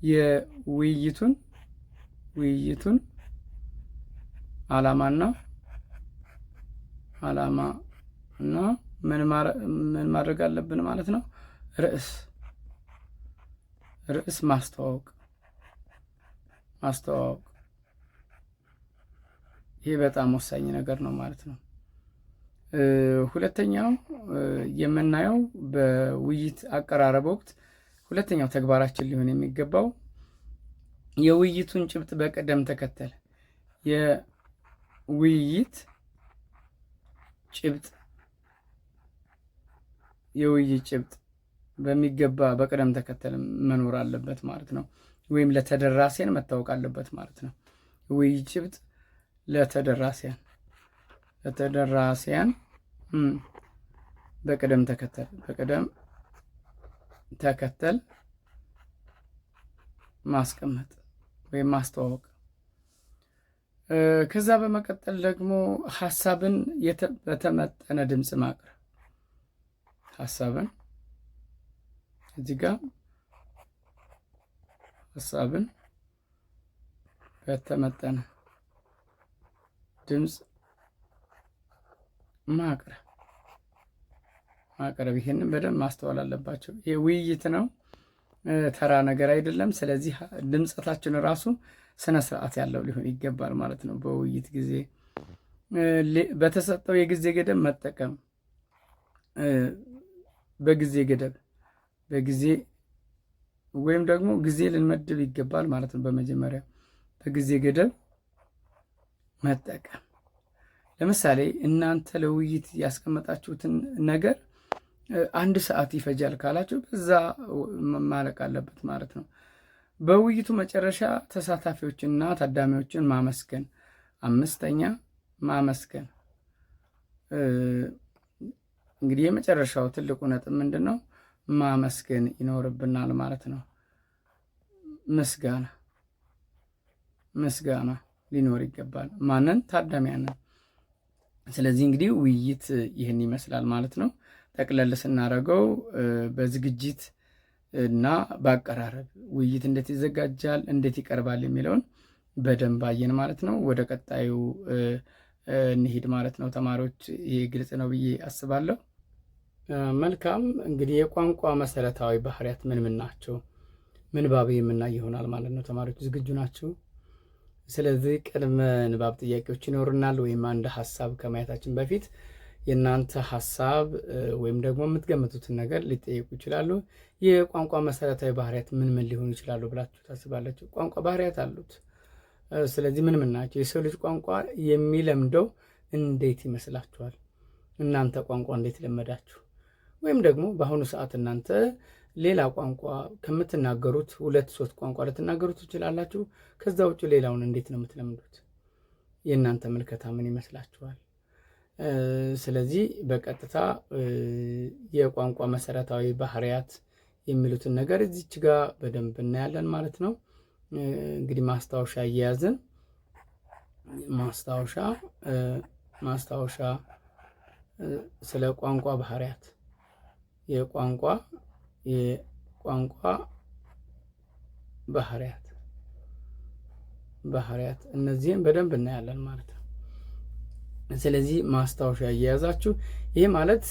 የውይይቱን ዓላማና ምን ማድረግ አለብን ማለት ነው? ርዕስ ማስተዋወቅ። ይህ በጣም ወሳኝ ነገር ነው ማለት ነው። ሁለተኛው የምናየው በውይይት አቀራረብ ወቅት ሁለተኛው ተግባራችን ሊሆን የሚገባው የውይይቱን ጭብጥ በቅደም ተከተል የውይይት ጭብጥ በሚገባ በቅደም ተከተል መኖር አለበት ማለት ነው። ወይም ለተደራሲያን መታወቅ አለበት ማለት ነው። የውይይት ጭብጥ ለተደራሲያን በቅደም ተከተል ማስቀመጥ ወይም ማስተዋወቅ። ከዛ በመቀጠል ደግሞ ሀሳብን በተመጠነ ድምፅ ማቅረብ። እዚህ ጋር ሀሳብን በተመጠነ ድምፅ ማቅረብ። ማቅረብ። ይሄንን በደንብ ማስተዋል አለባቸው። ይሄ ውይይት ነው፣ ተራ ነገር አይደለም። ስለዚህ ድምፀታችን ራሱ ስነ ስርዓት ያለው ሊሆን ይገባል ማለት ነው። በውይይት ጊዜ በተሰጠው የጊዜ ገደብ መጠቀም፣ በጊዜ ገደብ በጊዜ ወይም ደግሞ ጊዜ ልንመድብ ይገባል ማለት ነው። በመጀመሪያ በጊዜ ገደብ መጠቀም። ለምሳሌ እናንተ ለውይይት ያስቀመጣችሁትን ነገር 1 ሰዓት ይፈጃል ካላችሁ በዛ ማለቅ አለበት ማለት ነው። በውይይቱ መጨረሻ ተሳታፊዎችንና ታዳሚዎችን ማመስገን። 5ኛ ማመስገን። እንግዲህ የመጨረሻው ትልቁ ነጥብ ምንድን ነው? ማመስገን ይኖርብናል ማለት ነው። ምስጋና ሊኖር ይገባል። ማንን? ታዳሚያንን። ስለዚህ እንግዲህ ውይይት ይህን ይመስላል ማለት ነው። ጠቅለል ስናደርገው በዝግጅት እና በአቀራረብ ውይይት እንዴት ይዘጋጃል፣ እንዴት ይቀርባል የሚለውን በደንብ አየን ማለት ነው። ወደ ቀጣዩ እንሂድ ማለት ነው። ተማሪዎች ይህ ግልጽ ነው ብዬ አስባለሁ። መልካም። እንግዲህ የቋንቋ መሰረታዊ ባህሪያት ምን ምን ናቸው? ምንባብ የምናይ ይሆናል ማለት ነው። ተማሪዎች ዝግጁ ናቸው? ስለዚህ ቅድመ ንባብ ጥያቄዎች ይኖሩናል። ወይም አንድ ሀሳብ ከማየታችን በፊት የእናንተ ሀሳብ ወይም ደግሞ የምትገምቱትን ነገር ሊጠየቁ ይችላሉ። የቋንቋ መሰረታዊ ባህሪያት ምን ምን ሊሆኑ ይችላሉ ብላችሁ ታስባላችሁ? ቋንቋ ባህሪያት አሉት። ስለዚህ ምን ምን ናቸው? የሰው ልጅ ቋንቋ የሚለምደው እንዴት ይመስላችኋል? እናንተ ቋንቋ እንዴት ለመዳችሁ? ወይም ደግሞ በአሁኑ ሰዓት እናንተ ሌላ ቋንቋ ከምትናገሩት 2-3 ቋንቋ ልትናገሩ ትችላላችሁ። ከዛ ውጭ ሌላውን እንዴት ነው የምትለምዱት? የእናንተ ምልከታ ምን ይመስላችኋል? ስለዚህ በቀጥታ የቋንቋ መሰረታዊ ባህሪያት የሚሉትን ነገር እዚች ጋር በደንብ እናያለን ማለት ነው። እንግዲህ ማስታወሻ እየያዝን ማስታወሻ ስለ ቋንቋ ባህሪያት የቋንቋ ባህሪያት እነዚህን በደንብ እናያለን ማለት ነው። ስለዚህ ማስታወሻ እየያዛችሁ ይሄ ማለት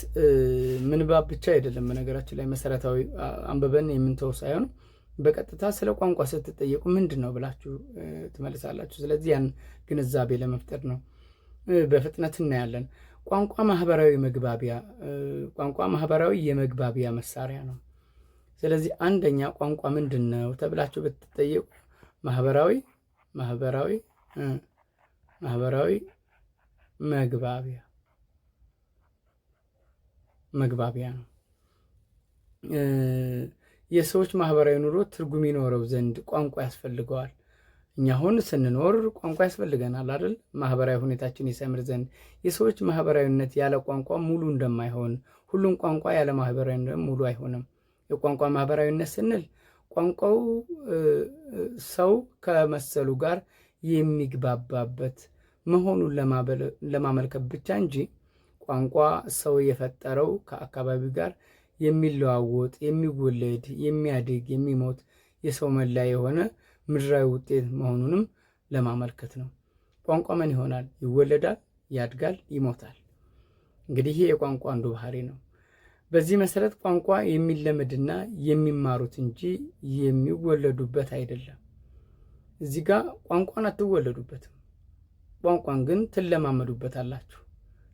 ምንባብ ብቻ አይደለም። በነገራችን ላይ መሰረታዊ አንብበን የምንተው ሳይሆን በቀጥታ ስለ ቋንቋ ስትጠየቁ ምንድን ነው ብላችሁ ትመልሳላችሁ። ስለዚህ ያን ግንዛቤ ለመፍጠር ነው። በፍጥነት እናያለን። ቋንቋ ማህበራዊ የመግባቢያ መሳሪያ ነው። ስለዚህ አንደኛ ቋንቋ ምንድን ነው ተብላችሁ ብትጠየቁ ማህበራዊ መግባቢያ ነው። የሰዎች ማህበራዊ ኑሮ ትርጉም ይኖረው ዘንድ ቋንቋ ያስፈልገዋል። እኛ አሁን ስንኖር ቋንቋ ያስፈልገናል አይደል? ማህበራዊ ሁኔታችን ይሰምር ዘንድ። የሰዎች ማህበራዊነት ያለ ቋንቋ ሙሉ እንደማይሆን ሁሉም ቋንቋ ያለ ማህበራዊነት ሙሉ አይሆንም። የቋንቋ ማህበራዊነት ስንል ቋንቋው ሰው ከመሰሉ ጋር የሚግባባበት መሆኑን ለማመልከት ብቻ እንጂ ቋንቋ ሰው የፈጠረው ከአካባቢው ጋር የሚለዋወጥ፣ የሚወለድ፣ የሚያድግ፣ የሚሞት የሰው መለያ የሆነ ምድራዊ ውጤት መሆኑንም ለማመልከት ነው። ቋንቋ ምን ይሆናል? ይወለዳል፣ ያድጋል፣ ይሞታል። እንግዲህ ይህ የቋንቋ አንዱ ባህሪ ነው። በዚህ መሰረት ቋንቋ የሚለመድና የሚማሩት እንጂ የሚወለዱበት አይደለም። እዚህ ጋር ቋንቋን አትወለዱበትም። ቋንቋን ግን ትለማመዱበታላችሁ፣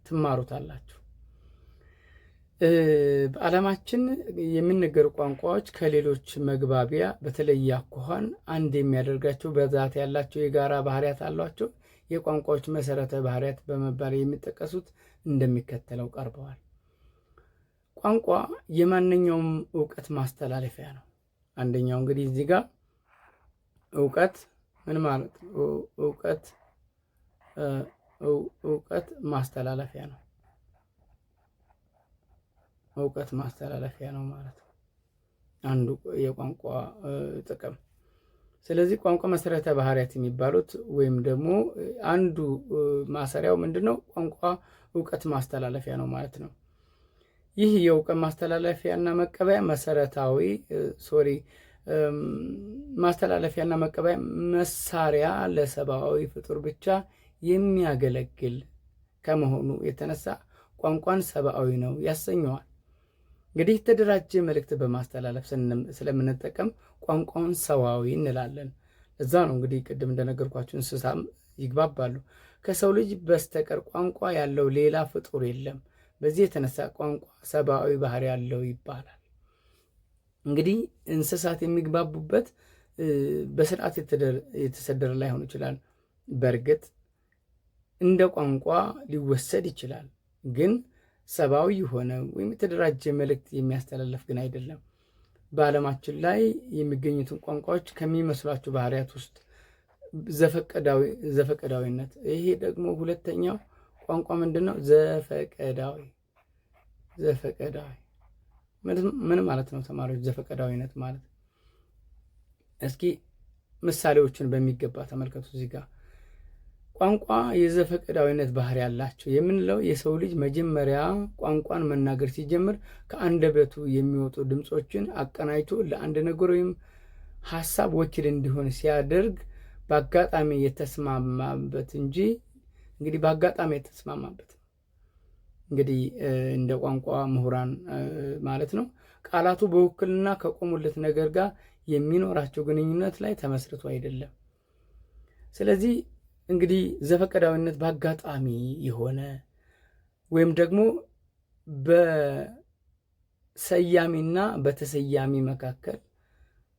ትማሩታላችሁ። በዓለማችን የሚነገሩ ቋንቋዎች ከሌሎች መግባቢያ በተለየ አኳኋን አንድ የሚያደርጋቸው ብዛት ያላቸው የጋራ ባህሪያት አሏቸው። የቋንቋዎች መሰረታዊ ባህሪያት በመባል የሚጠቀሱት እንደሚከተለው ቀርበዋል። ቋንቋ የማንኛውም እውቀት ማስተላለፊያ ነው። አንደኛው እንግዲህ እዚህ ጋር እውቀት ምን ማለት ነው? እውቀት ማስተላለፊያ ነው። እውቀት ማስተላለፊያ ነው ማለት ነው አንዱ የቋንቋ ጥቅም። ስለዚህ ቋንቋ መሰረታዊ ባህሪያት የሚባሉት ወይም ደግሞ አንዱ ማሰሪያው ምንድነው? ቋንቋ እውቀት ማስተላለፊያ ነው ማለት ነው። ይህ የእውቀት ማስተላለፊያና መቀበያ ማስተላለፊያና መቀበያ መሳሪያ ለሰብአዊ ፍጡር ብቻ የሚያገለግል ከመሆኑ የተነሳ ቋንቋን ሰብአዊ ነው ያሰኘዋል። እንግዲህ የተደራጀ መልእክት በማስተላለፍ ስለምንጠቀም ቋንቋውን ሰዋዊ እንላለን። እዛ ነው እንግዲህ ቅድም እንደነገርኳችሁ እንስሳም ይግባባሉ። ከሰው ልጅ በስተቀር ቋንቋ ያለው ሌላ ፍጡር የለም። በዚህ የተነሳ ቋንቋ ሰብአዊ ባህሪ ያለው ይባላል። እንግዲህ እንስሳት የሚግባቡበት በስርዓት የተሰደረ ላይሆን ይችላል። በእርግጥ እንደ ቋንቋ ሊወሰድ ይችላል፣ ግን ሰብአዊ የሆነ ወይም የተደራጀ መልእክት የሚያስተላልፍ ግን አይደለም። በዓለማችን ላይ የሚገኙትን ቋንቋዎች ከሚመስሏቸው ባህሪያት ውስጥ ዘፈቀዳዊነት፣ ይሄ ደግሞ ሁለተኛው ቋንቋ ምንድን ነው? ዘፈቀዳዊ ምን ማለት ነው ተማሪዎች? ዘፈቀዳዊነት ማለት እስኪ ምሳሌዎችን በሚገባ ተመልከቱ። እዚህ ጋር ቋንቋ የዘፈቀዳዊነት ባህሪ ያላቸው የምንለው የሰው ልጅ መጀመሪያ ቋንቋን መናገር ሲጀምር ከአንደበቱ የሚወጡ ድምፆችን አቀናጅቶ ለአንድ ነገር ወይም ሀሳብ ወኪል እንዲሆን ሲያደርግ በአጋጣሚ የተስማማበት እንጂ እንግዲህ በአጋጣሚ የተስማማበት እንግዲህ እንደ ቋንቋ ምሁራን ማለት ነው። ቃላቱ በውክልና ከቆሙለት ነገር ጋር የሚኖራቸው ግንኙነት ላይ ተመስርቶ አይደለም። ስለዚህ እንግዲህ ዘፈቀዳዊነት በአጋጣሚ የሆነ ወይም ደግሞ በሰያሚና በተሰያሚ መካከል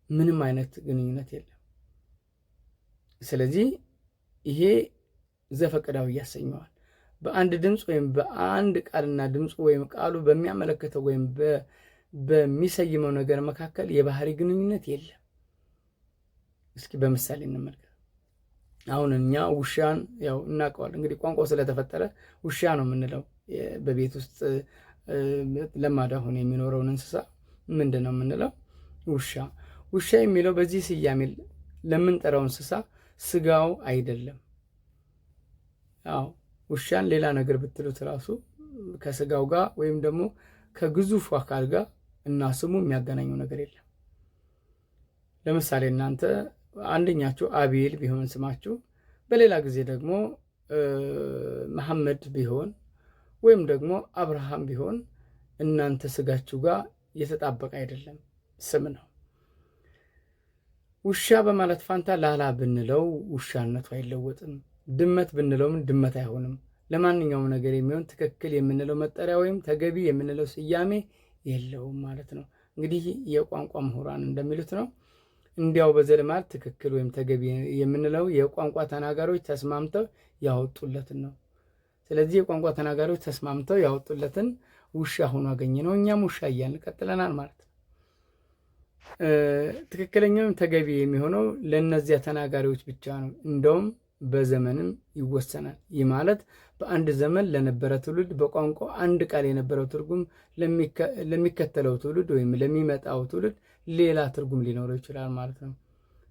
ምንም አይነት ግንኙነት የለም። ስለዚህ ይሄ ዘፈቀዳዊ ያሰኘዋል። በአንድ ድምፅ ወይም በአንድ ቃልና ድምፁ ወይም ቃሉ በሚያመለክተው ወይም በሚሰይመው ነገር መካከል የባህሪ ግንኙነት የለም። እስኪ በምሳሌ እንመልከት። አሁን እኛ ውሻን ያው እናውቀዋለን። እንግዲህ ቋንቋው ስለተፈጠረ ውሻ ነው የምንለው። በቤት ውስጥ ለማዳ ሆኖ የሚኖረውን እንስሳ ምንድን ነው የምንለው? ውሻ። ውሻ የሚለው በዚህ ስያሜ ለምንጠራው እንስሳ ስጋው አይደለም። አዎ ውሻን ሌላ ነገር ብትሉት ራሱ ከስጋው ጋር ወይም ደግሞ ከግዙፉ አካል ጋር እና ስሙ የሚያገናኘው ነገር የለም። ለምሳሌ እናንተ አንደኛችሁ አቤል ቢሆን ስማችሁ፣ በሌላ ጊዜ ደግሞ መሐመድ ቢሆን ወይም ደግሞ አብርሃም ቢሆን እናንተ ስጋችሁ ጋር የተጣበቀ አይደለም፣ ስም ነው። ውሻ በማለት ፋንታ ላላ ብንለው ውሻነቱ አይለወጥም። ድመት ብንለውም ድመት አይሆንም። ለማንኛውም ነገር የሚሆን ትክክል የምንለው መጠሪያ ወይም ተገቢ የምንለው ስያሜ የለውም ማለት ነው። እንግዲህ የቋንቋ ምሁራን እንደሚሉት ነው። እንዲያው በዘልማድ ትክክል ወይም ተገቢ የምንለው የቋንቋ ተናጋሪዎች ተስማምተው ያወጡለትን ነው። ስለዚህ የቋንቋ ተናጋሪዎች ተስማምተው ያወጡለትን ውሻ ሆኖ አገኘ ነው። እኛም ውሻ እያልን ቀጥለናል ማለት ነው። ትክክለኛውም ተገቢ የሚሆነው ለእነዚያ ተናጋሪዎች ብቻ ነው። እንደውም በዘመንም ይወሰናል። ይህ ማለት በአንድ ዘመን ለነበረ ትውልድ በቋንቋ አንድ ቃል የነበረው ትርጉም ለሚከተለው ትውልድ ወይም ለሚመጣው ትውልድ ሌላ ትርጉም ሊኖረው ይችላል ማለት ነው።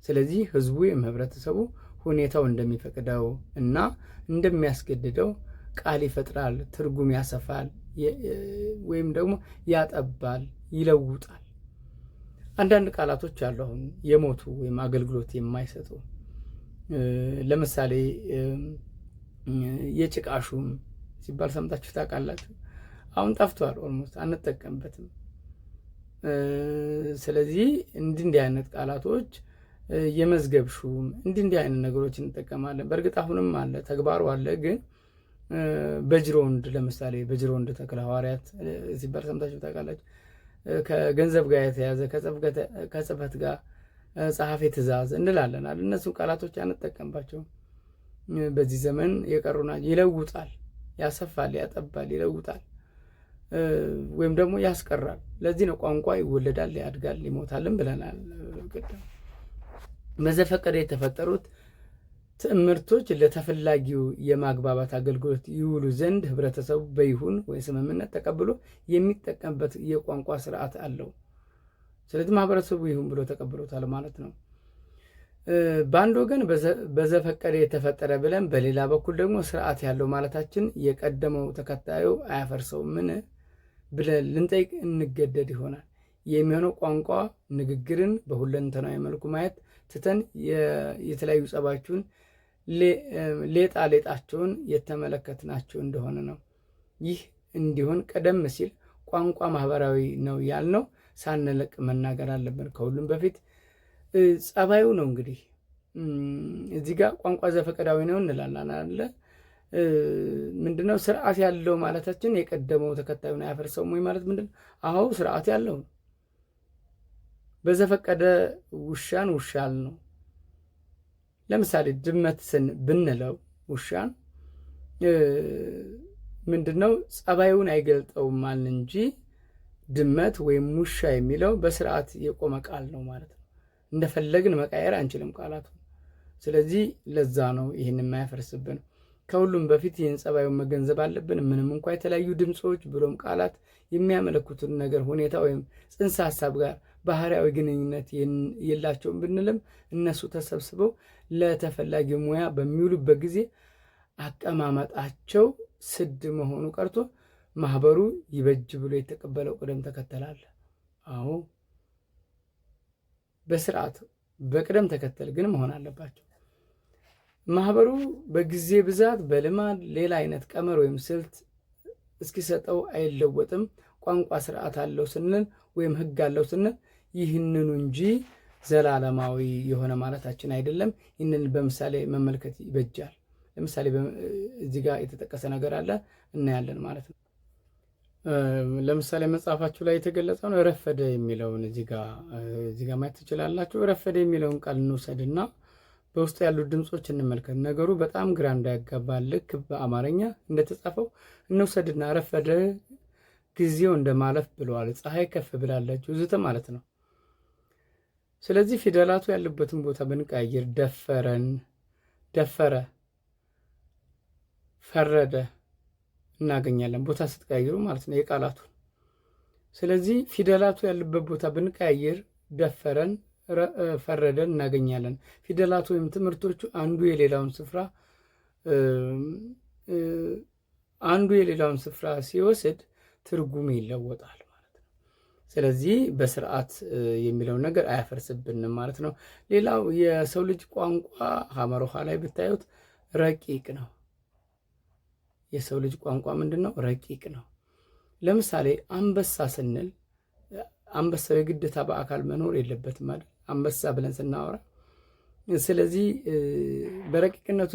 ስለዚህ ህዝቡ ወይም ህብረተሰቡ ሁኔታው እንደሚፈቅደው እና እንደሚያስገድደው ቃል ይፈጥራል፣ ትርጉም ያሰፋል፣ ወይም ደግሞ ያጠባል፣ ይለውጣል። አንዳንድ ቃላቶች አሉ አሁን የሞቱ ወይም አገልግሎት የማይሰጡ። ለምሳሌ የጭቃ ሹም ሲባል ሰምታችሁ ታውቃላችሁ? አሁን ጠፍቷል፣ ኦልሞስት አንጠቀምበትም። ስለዚህ እንዲህ አይነት ቃላቶች የመዝገብ ሹም እንዲህ አይነት ነገሮች እንጠቀማለን። በእርግጥ አሁንም አለ፣ ተግባሩ አለ። ግን በጅሮንድ ለምሳሌ በጅሮንድ ተክለ ሐዋርያት ሲባል ሰምታችሁ ታውቃላችሁ? ከገንዘብ ጋር የተያዘ ከጽሕፈት ጋር ጸሐፌ ትእዛዝ እንላለን። እነሱ ቃላቶች አንጠቀምባቸውም። በዚህ ዘመን የቀሩ ናቸው። ይለውጣል፣ ያሰፋል፣ ያጠባል፣ ይለውጣል ወይም ደግሞ ያስቀራል። ለዚህ ነው ቋንቋ ይወለዳል፣ ያድጋል፣ ይሞታልም ብለናል ቅድም። በዘፈቀደ የተፈጠሩት ትምህርቶች ለተፈላጊው የማግባባት አገልግሎት ይውሉ ዘንድ ህብረተሰቡ በይሁን ወይ ስምምነት ተቀብሎ የሚጠቀምበት የቋንቋ ስርዓት አለው። ስለዚህ ማህበረሰቡ ይሁን ብሎ ተቀብሎታል ማለት ነው። በአንድ ወገን በዘፈቀደ የተፈጠረ ብለን በሌላ በኩል ደግሞ ስርዓት ያለው ማለታችን የቀደመው ተከታዩ አያፈርሰውም ምን ብለን ልንጠይቅ እንገደድ ይሆናል። የሚሆነው ቋንቋ ንግግርን በሁለንተናዊ መልኩ ማየት ትተን የተለያዩ ጸባዮችን ሌጣቸውን የተመለከትናቸው እንደሆነ ነው። ይህ እንዲሆን ቀደም ሲል ቋንቋ ማህበራዊ ነው ያልነው ሳንለቅ መናገር አለብን። ከሁሉም በፊት ጸባዩ ነው እንግዲህ እዚህ ጋር ቋንቋ ዘፈቀዳዊ ነው እንላለን አለ። ምንድነው ስርዓት ያለው ማለታችን የቀደመው ተከታዩን አያፈርሰውም ወይ ማለት ምንድነው? አዎ ስርዓት ያለው ነው። በዘፈቀደ ውሻን ውሻል ነው። ለምሳሌ ድመት ብንለው ውሻን ምንድነው ጸባዩን አይገልጠውም ማለት እንጂ ድመት ወይም ውሻ የሚለው በስርዓት የቆመ ቃል ነው ማለት ነው። እንደፈለግን መቃየር አንችልም ቃላቱ። ስለዚህ ለዛ ነው ይህን የማያፈርስብን። ከሁሉም በፊት ይህን ጸባዩን መገንዘብ አለብን። ምንም እንኳ የተለያዩ ድምፆች ብሎም ቃላት የሚያመለክቱን ነገር ሁኔታ ወይም ጽንሰ ሀሳብ ጋር ባህሪያዊ ግንኙነት የላቸውም ብንልም እነሱ ተሰብስበው ለተፈላጊ ሙያ በሚውሉበት ጊዜ አቀማመጣቸው ስድ መሆኑ ቀርቶ ማህበሩ ይበጅ ብሎ የተቀበለው ቅደም ተከተል አለ። አዎ በስርዓት በቅደም ተከተል ግን መሆን አለባቸው። ማህበሩ በጊዜ ብዛት በልማድ ሌላ አይነት ቀመር ወይም ስልት እስኪሰጠው አይለወጥም። ቋንቋ ስርዓት አለው ስንል ወይም ህግ አለው ስንል ይህንኑ እንጂ ዘላለማዊ የሆነ ማለታችን አይደለም። ይህንን በምሳሌ መመልከት ይበጃል። ለምሳሌ እዚህ ጋር የተጠቀሰ ነገር አለ እናያለን ማለት ነው። ለምሳሌ መጽሐፋችሁ ላይ የተገለጸው ነው ረፈደ የሚለውን እዚህ ጋር ማየት ትችላላችሁ። ረፈደ የሚለውን ቃል እንውሰድና በውስጡ ያሉት ድምጾች እንመልከት። ነገሩ በጣም ግራ እንዳያጋባ ልክ በአማርኛ እንደተጻፈው እንውሰድና ረፈደ ጊዜው እንደማለፍ ብለዋል። ፀሐይ ከፍ ብላለች ውዝተ ማለት ነው። ስለዚህ ፊደላቱ ያሉበትን ቦታ ብንቀይር ደፈረን፣ ደፈረ፣ ፈረደ እናገኛለን። ቦታ ስትቀይሩ ማለት ነው የቃላቱ። ስለዚህ ፊደላቱ ያሉበት ቦታ ብንቀያየር ደፈረን፣ ፈረደን እናገኛለን። ፊደላቱ ወይም ትምህርቶቹ አንዱ የሌላውን ስፍራ ሲወስድ ትርጉም ይለወጣል ማለት ነው። ስለዚህ በስርዓት የሚለውን ነገር አያፈርስብንም ማለት ነው። ሌላው የሰው ልጅ ቋንቋ ሐመሮሃ ላይ ብታዩት ረቂቅ ነው። የሰው ልጅ ቋንቋ ምንድን ነው? ረቂቅ ነው። ለምሳሌ አንበሳ ስንል አንበሳው የግዴታ በአካል መኖር የለበትም ማለት አንበሳ ብለን ስናወራ። ስለዚህ በረቂቅነቱ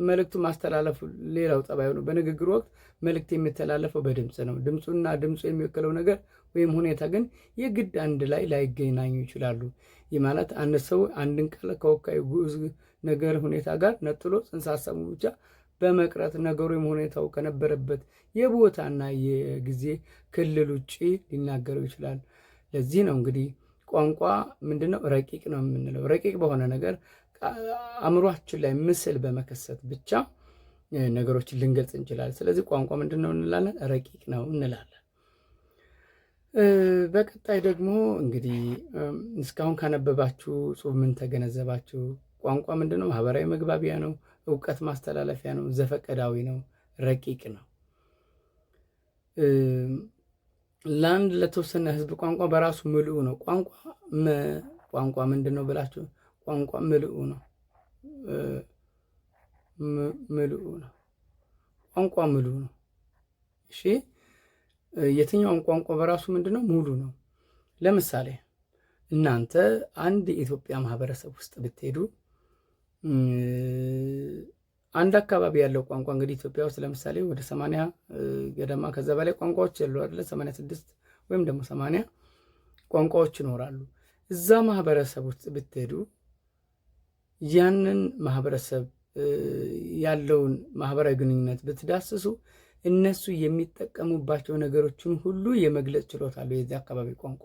መልእክቱ ማስተላለፉ ሌላው ጠባዩ ነው። በንግግር ወቅት መልእክት የሚተላለፈው በድምፅ ነው። ድምፁና ድምፁ የሚወክለው ነገር ወይም ሁኔታ ግን የግድ አንድ ላይ ላይገናኙ ይችላሉ። ይህ ማለት አንድ ሰው አንድን ቃል ከወካይ ግዑዝ ነገር ሁኔታ ጋር ነጥሎ ጽንሰ ሀሳቡ ብቻ በመቅረት ነገሩ ወይም ሁኔታው ከነበረበት የቦታና የጊዜ ክልል ውጭ ሊናገረው ይችላል። ለዚህ ነው እንግዲህ ቋንቋ ምንድነው? ረቂቅ ነው የምንለው። ረቂቅ በሆነ ነገር አእምሯችን ላይ ምስል በመከሰት ብቻ ነገሮችን ልንገልጽ እንችላለን። ስለዚህ ቋንቋ ምንድነው እንላለን? ረቂቅ ነው እንላለን። በቀጣይ ደግሞ እንግዲህ እስካሁን ካነበባችሁ ጽሑፍ ምን ተገነዘባችሁ? ቋንቋ ምንድነው? ማህበራዊ መግባቢያ ነው፣ እውቀት ማስተላለፊያ ነው፣ ዘፈቀዳዊ ነው፣ ረቂቅ ነው። ለአንድ ለተወሰነ ህዝብ ቋንቋ በራሱ ምልኡ ነው። ቋንቋ ምንድን ነው ብላችሁ ቋንቋ ምልኡ ነው። ምልኡ ነው። ቋንቋ ምልኡ ነው። እሺ የትኛውም ቋንቋ በራሱ ምንድን ነው? ሙሉ ነው። ለምሳሌ እናንተ አንድ የኢትዮጵያ ማህበረሰብ ውስጥ ብትሄዱ አንድ አካባቢ ያለው ቋንቋ እንግዲህ ኢትዮጵያ ውስጥ ለምሳሌ ወደ 80 ገደማ ከዛ በላይ ቋንቋዎች ያሉ አይደለ? 86 ወይም ደግሞ 80 ቋንቋዎች ይኖራሉ። እዛ ማህበረሰብ ውስጥ ብትሄዱ ያንን ማህበረሰብ ያለውን ማህበራዊ ግንኙነት ብትዳስሱ እነሱ የሚጠቀሙባቸው ነገሮችን ሁሉ የመግለጽ ችሎታ አለው የዚህ አካባቢ ቋንቋ።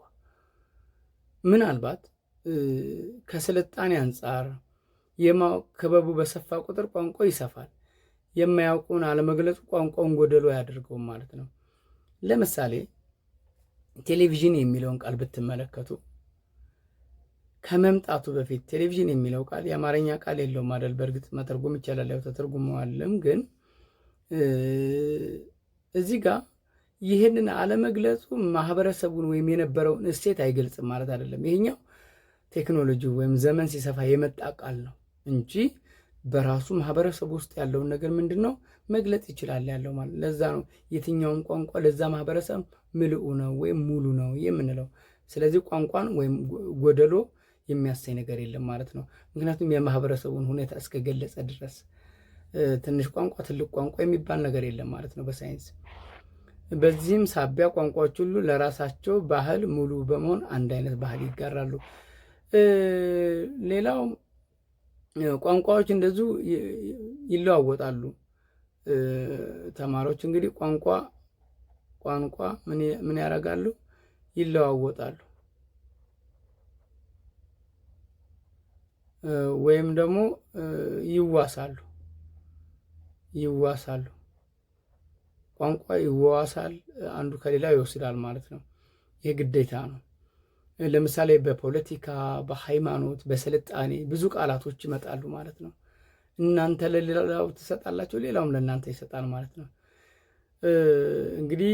ምናልባት ከስልጣኔ አንጻር የማወቅ ክበቡ በሰፋ ቁጥር ቋንቋ ይሰፋል። የማያውቁን አለመግለጹ ቋንቋውን ጎደሎ ያደርገውም ማለት ነው። ለምሳሌ ቴሌቪዥን የሚለውን ቃል ብትመለከቱ ከመምጣቱ በፊት ቴሌቪዥን የሚለው ቃል የአማርኛ ቃል የለውም አይደል? በእርግጥ መተርጎም ይቻላል፣ ያው ተተርጉመዋልም። ግን እዚህ ጋር ይህንን አለመግለጹ ማህበረሰቡን ወይም የነበረውን እሴት አይገልጽም ማለት አይደለም። ይሄኛው ቴክኖሎጂ ወይም ዘመን ሲሰፋ የመጣ ቃል ነው እንጂ በራሱ ማህበረሰብ ውስጥ ያለውን ነገር ምንድን ነው መግለጽ ይችላል ያለው ማለት። ለዛ ነው የትኛውም ቋንቋ ለዛ ማህበረሰብ ምልኡ ነው ወይም ሙሉ ነው የምንለው። ስለዚህ ቋንቋን ወይም ጎደሎ የሚያሳይ ነገር የለም ማለት ነው። ምክንያቱም የማህበረሰቡን ሁኔታ እስከገለጸ ድረስ ትንሽ ቋንቋ ትልቅ ቋንቋ የሚባል ነገር የለም ማለት ነው በሳይንስ። በዚህም ሳቢያ ቋንቋዎች ሁሉ ለራሳቸው ባህል ሙሉ በመሆን አንድ አይነት ባህል ይጋራሉ። ሌላው ቋንቋዎች እንደዚሁ ይለዋወጣሉ። ተማሪዎች እንግዲህ ቋንቋ ምን ያደርጋሉ? ይለዋወጣሉ ወይም ደግሞ ይዋሳሉ። ቋንቋ ይዋሳል፣ አንዱ ከሌላው ይወስዳል ማለት ነው። ይህ ግዴታ ነው። ለምሳሌ በፖለቲካ፣ በሃይማኖት፣ በስልጣኔ ብዙ ቃላቶች ይመጣሉ ማለት ነው። እናንተ ለሌላው ትሰጣላችሁ፣ ሌላውም ለእናንተ ይሰጣል ማለት ነው። እንግዲህ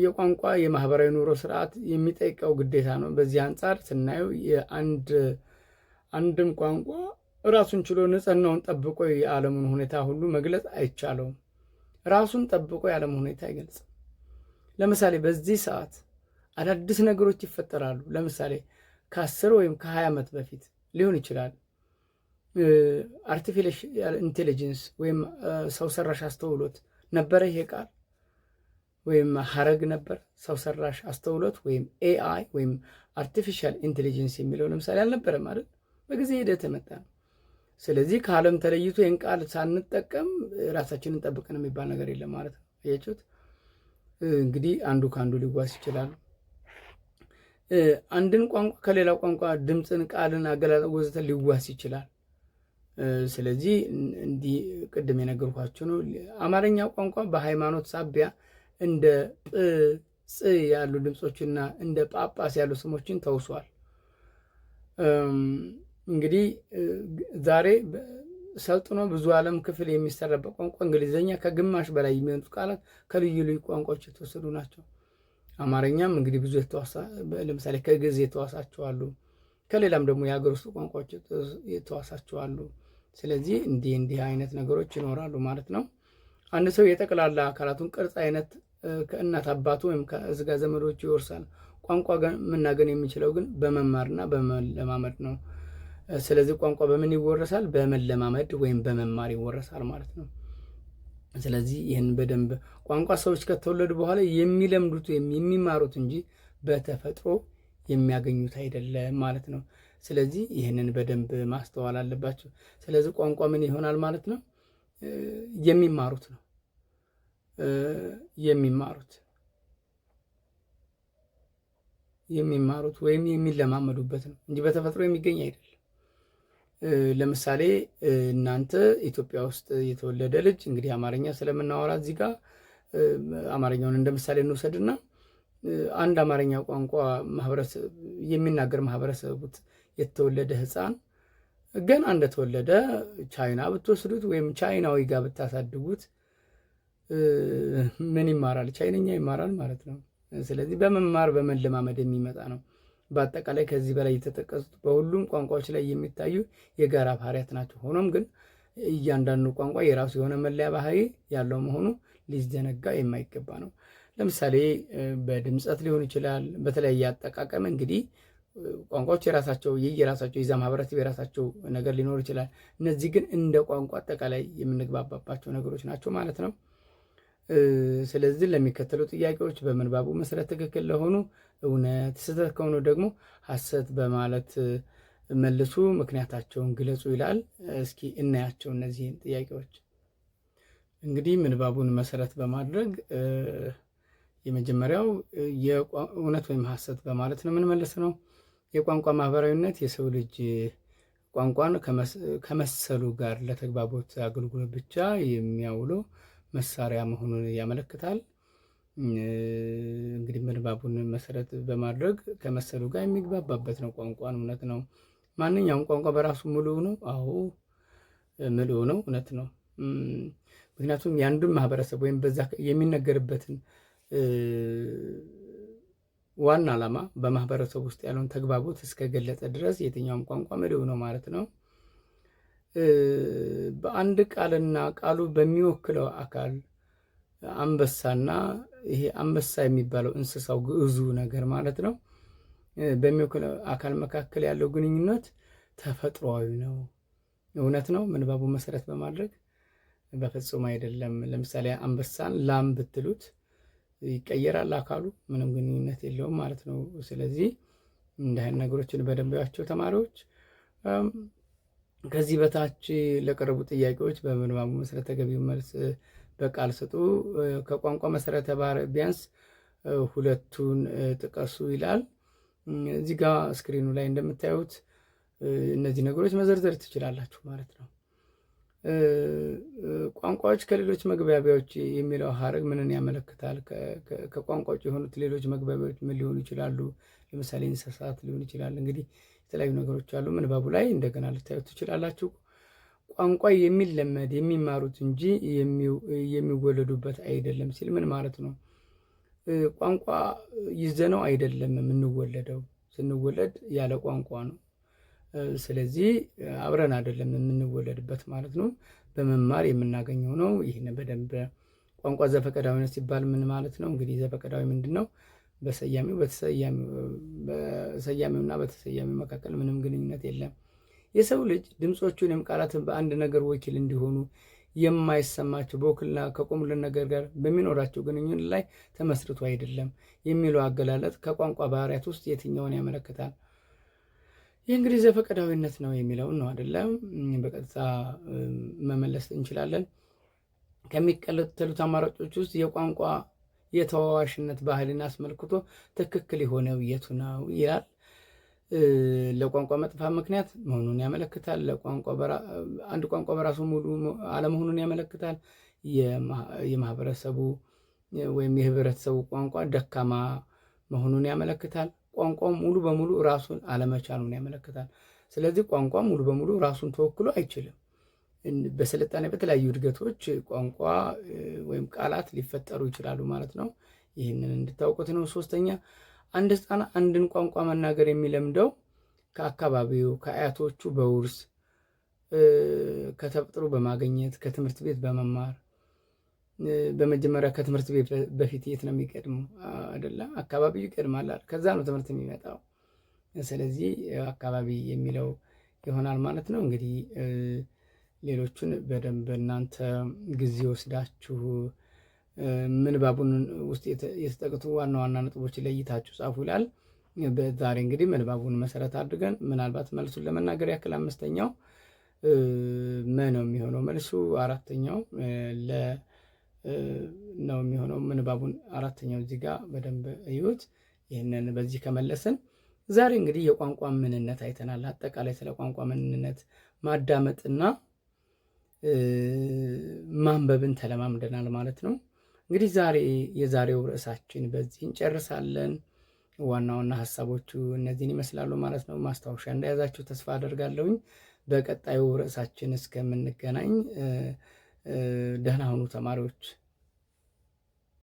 የቋንቋ የማህበራዊ ኑሮ ስርዓት የሚጠይቀው ግዴታ ነው። በዚህ አንጻር ስናየው አንድም ቋንቋ ራሱን ችሎ ንጽህናውን ጠብቆ የዓለሙን ሁኔታ ሁሉ መግለጽ አይቻለውም። ራሱን ጠብቆ የዓለም ሁኔታ አይገልጽም። ለምሳሌ በዚህ ሰዓት አዳዲስ ነገሮች ይፈጠራሉ። ለምሳሌ ከ10 ወይም ከ20 ዓመት በፊት ሊሆን ይችላል አርቲፊሻል ኢንቴሊጀንስ ወይም ሰው ሰራሽ አስተውሎት ነበረ። ይሄ ቃል ወይም ሀረግ ነበር። ሰው ሰራሽ አስተውሎት ወይም ኤአይ ወይም አርቲፊሻል ኢንቴሊጀንስ የሚለው ለምሳሌ አልነበረም አይደል? በጊዜ ሂደት የመጣ ነው። ስለዚህ ከዓለም ተለይቶ ይህን ቃል ሳንጠቀም ራሳችንን ጠብቀን የሚባል ነገር የለም ማለት ነው። አያችሁት? እንግዲህ አንዱ ከአንዱ ሊዋስ ይችላሉ። አንድን ቋንቋ ከሌላው ቋንቋ ድምፅን፣ ቃልን፣ አገላለጽ ወዘተ ሊዋስ ይችላል። ስለዚህ እንዲህ ቅድም የነገርኳችሁ ነው። አማርኛ ቋንቋ በሃይማኖት ሳቢያ እንደ ጵ፣ ጽ ያሉ ድምፆችና እንደ ጳጳስ ያሉ ስሞችን ተውሷል። እንግዲህ ዛሬ ሰልጥኖ ብዙ ዓለም ክፍል የሚሰራበት ቋንቋ እንግሊዝኛ ከግማሽ በላይ የሚሆኑት ቃላት ከልዩ ልዩ ቋንቋዎች የተወሰዱ ናቸው። አማርኛም እንግዲህ ብዙ ለምሳሌ ከግዕዝ የተዋሳቸው አሉ፣ ከሌላም ደግሞ የሀገር ውስጥ ቋንቋዎች የተዋሳቸው አሉ። ስለዚህ እንዲህ አይነት ነገሮች ይኖራሉ ማለት ነው። አንድ ሰው የጠቅላላ አካላቱን ቅርጽ አይነት ከእናት አባቱ ወይም ከስጋ ዘመዶቹ ይወርሳል። ቋንቋ መናገር የሚችለው ግን በመማርና በመለማመድ ነው። ስለዚህ ቋንቋ በምን ይወረሳል? በመለማመድ ወይም በመማር ይወረሳል ማለት ነው። ስለዚህ ይህን በደንብ ቋንቋ ሰዎች ከተወለዱ በኋላ የሚለምዱት ወይም የሚማሩት እንጂ በተፈጥሮ የሚያገኙት አይደለም ማለት ነው። ስለዚህ ይህንን በደንብ ማስተዋል አለባቸው። ስለዚህ ቋንቋ ምን ይሆናል ማለት ነው? የሚማሩት ነው። የሚማሩት ወይም የሚለማመዱበት ነው እንጂ በተፈጥሮ የሚገኝ አይደለም። ለምሳሌ እናንተ ኢትዮጵያ ውስጥ የተወለደ ልጅ እንግዲህ አማርኛ ስለምናወራ እዚህ ጋር አማርኛውን እንደ ምሳሌ እንውሰድና አንድ አማርኛ ቋንቋ የሚናገር ማህበረሰብ የተወለደ ሕፃን ገና እንደተወለደ ቻይና ብትወስዱት ወይም ቻይናዊ ጋር ብታሳድጉት ምን ይማራል? ቻይነኛ ይማራል ማለት ነው። ስለዚህ በመማር በመለማመድ የሚመጣ ነው። በአጠቃላይ ከዚህ በላይ የተጠቀሱት በሁሉም ቋንቋዎች ላይ የሚታዩ የጋራ ባህሪያት ናቸው። ሆኖም ግን እያንዳንዱ ቋንቋ የራሱ የሆነ መለያ ባህሪ ያለው መሆኑ ሊዘነጋ የማይገባ ነው። ለምሳሌ በድምፀት ሊሆን ይችላል፣ በተለያየ አጠቃቀም እንግዲህ ቋንቋዎች የራሳቸው የዛ ማህበረሰብ የራሳቸው ነገር ሊኖር ይችላል። እነዚህ ግን እንደ ቋንቋ አጠቃላይ የምንግባባባቸው ነገሮች ናቸው ማለት ነው። ስለዚህ ለሚከተሉ ጥያቄዎች በምንባቡ መሰረት ትክክል ለሆኑ እውነት፣ ስህተት ከሆኑ ደግሞ ሐሰት በማለት መልሱ፣ ምክንያታቸውን ግለጹ ይላል። እስኪ እናያቸው እነዚህን ጥያቄዎች። እንግዲህ ምንባቡን መሰረት በማድረግ የመጀመሪያው የእውነት ወይም ሐሰት በማለት ነው የምንመልስ ነው። የቋንቋ ማህበራዊነት የሰው ልጅ ቋንቋን ከመሰሉ ጋር ለተግባቦት አገልግሎት ብቻ የሚያውለው መሳሪያ መሆኑን ያመለክታል። እንግዲህ ምንባቡን መሰረት በማድረግ ከመሰሉ ጋር የሚግባባበት ነው። ቋንቋን እውነት ነው። ማንኛውም ቋንቋ በራሱ ምሉዕ ነው። አዎ ምሉዕ ነው፣ እውነት ነው። ምክንያቱም የአንዱን ማህበረሰብ ወይም በዛ የሚነገርበትን ዋና ዓላማ በማህበረሰብ ውስጥ ያለውን ተግባቦት እስከገለጸ ድረስ የትኛውም ቋንቋ ምሉዕ ነው ማለት ነው። በአንድ ቃልና ቃሉ በሚወክለው አካል አንበሳና ይሄ አንበሳ የሚባለው እንስሳው ግዕዙ ነገር ማለት ነው በሚወክለው አካል መካከል ያለው ግንኙነት ተፈጥሯዊ ነው። እውነት ነው ምንባቡ መሰረት በማድረግ በፍጹም አይደለም። ለምሳሌ አንበሳን ላም ብትሉት ይቀየራል አካሉ፣ ምንም ግንኙነት የለውም ማለት ነው። ስለዚህ እንዲህ አይነት ነገሮችን በደንብ ያቸው ተማሪዎች። ከዚህ በታች ለቀረቡ ጥያቄዎች በምንባቡ መሰረት ተገቢው መልስ በቃል ስጡ። ከቋንቋ መሰረተ ባህሪ ቢያንስ ሁለቱን ጥቀሱ ይላል። እዚህ ጋር ስክሪኑ ላይ እንደምታዩት እነዚህ ነገሮች መዘርዘር ትችላላችሁ ማለት ነው። ቋንቋዎች ከሌሎች መግባቢያዎች የሚለው ሀረግ ምንን ያመለክታል? ከቋንቋዎች የሆኑት ሌሎች መግባቢያዎች ምን ሊሆኑ ይችላሉ? ለምሳሌ እንስሳት ሊሆን ይችላል። እንግዲህ የተለያዩ ነገሮች አሉ። ምንባቡ ላይ እንደገና ልታዩት ትችላላችሁ። ቋንቋ የሚለመድ የሚማሩት እንጂ የሚወለዱበት አይደለም ሲል ምን ማለት ነው? ቋንቋ ይዘነው አይደለም የምንወለደው። ስንወለድ ያለ ቋንቋ ነው። ስለዚህ አብረን አይደለም የምንወለድበት ማለት ነው። በመማር የምናገኘው ነው። ይህን በደንብ ቋንቋ ዘፈቀዳዊነት ሲባል ምን ማለት ነው? እንግዲህ ዘፈቀዳዊ ምንድን ነው? በሰያሚውና በተሰያሚው መካከል ምንም ግንኙነት የለም። የሰው ልጅ ድምፆቹን ወይም ቃላትን በአንድ ነገር ወኪል እንዲሆኑ የማይሰማቸው በውክልና ከቆሙልን ነገር ጋር በሚኖራቸው ግንኙነት ላይ ተመስርቶ አይደለም የሚለው አገላለጥ ከቋንቋ ባህሪያት ውስጥ የትኛውን ያመለክታል? ይህ እንግዲህ ዘፈቀዳዊነት ነው የሚለውን ነው አይደለም። በቀጥታ መመለስ እንችላለን። ከሚከተሉት አማራጮች ውስጥ የቋንቋ የተዋዋሽነት ባህልን አስመልክቶ ትክክል የሆነው የቱ ነው ይላል። ለቋንቋ መጥፋት ምክንያት መሆኑን ያመለክታል። አንድ ቋንቋ በራሱ ሙሉ አለመሆኑን ያመለክታል። የማህበረሰቡ ወይም የህብረተሰቡ ቋንቋ ደካማ መሆኑን ያመለክታል። ቋንቋው ሙሉ በሙሉ ራሱን አለመቻሉን ያመለክታል። ስለዚህ ቋንቋ ሙሉ በሙሉ ራሱን ተወክሎ አይችልም። በስልጣኔ በተለያዩ እድገቶች ቋንቋ ወይም ቃላት ሊፈጠሩ ይችላሉ ማለት ነው። ይህንን እንድታውቁት ነው። ሶስተኛ አንድ ህፃን አንድን ቋንቋ መናገር የሚለምደው ከአካባቢው ከአያቶቹ በውርስ ከተፈጥሮ በማግኘት ከትምህርት ቤት በመማር በመጀመሪያ ከትምህርት ቤት በፊት የት ነው የሚቀድመው? አይደለም አካባቢው ይቀድማል። ከዛ ነው ትምህርት የሚመጣው። ስለዚህ አካባቢ የሚለው ይሆናል ማለት ነው። እንግዲህ ሌሎቹን በደንብ እናንተ ጊዜ ወስዳችሁ ምንባቡን ውስጥ የተጠቅቱ ዋና ዋና ነጥቦች ለይታችሁ ጻፉ ይላል። በዛሬ እንግዲህ ምንባቡን መሰረት አድርገን ምናልባት መልሱን ለመናገር ያክል አምስተኛው መ ነው የሚሆነው መልሱ። አራተኛው ለ ነው የሚሆነው። ምንባቡን አራተኛው እዚህ ጋር በደንብ እዩት። ይህንን በዚህ ከመለስን ዛሬ እንግዲህ የቋንቋ ምንነት አይተናል። አጠቃላይ ስለ ቋንቋ ምንነት ማዳመጥና ማንበብን ተለማምደናል ማለት ነው። እንግዲህ የዛሬው ርዕሳችን በዚህ እንጨርሳለን። ዋና ዋና ሀሳቦቹ እነዚህን ይመስላሉ ማለት ነው። ማስታወሻ እንደያዛችሁ ተስፋ አደርጋለሁኝ። በቀጣዩ ርዕሳችን እስከምንገናኝ ደህና ሁኑ ተማሪዎች።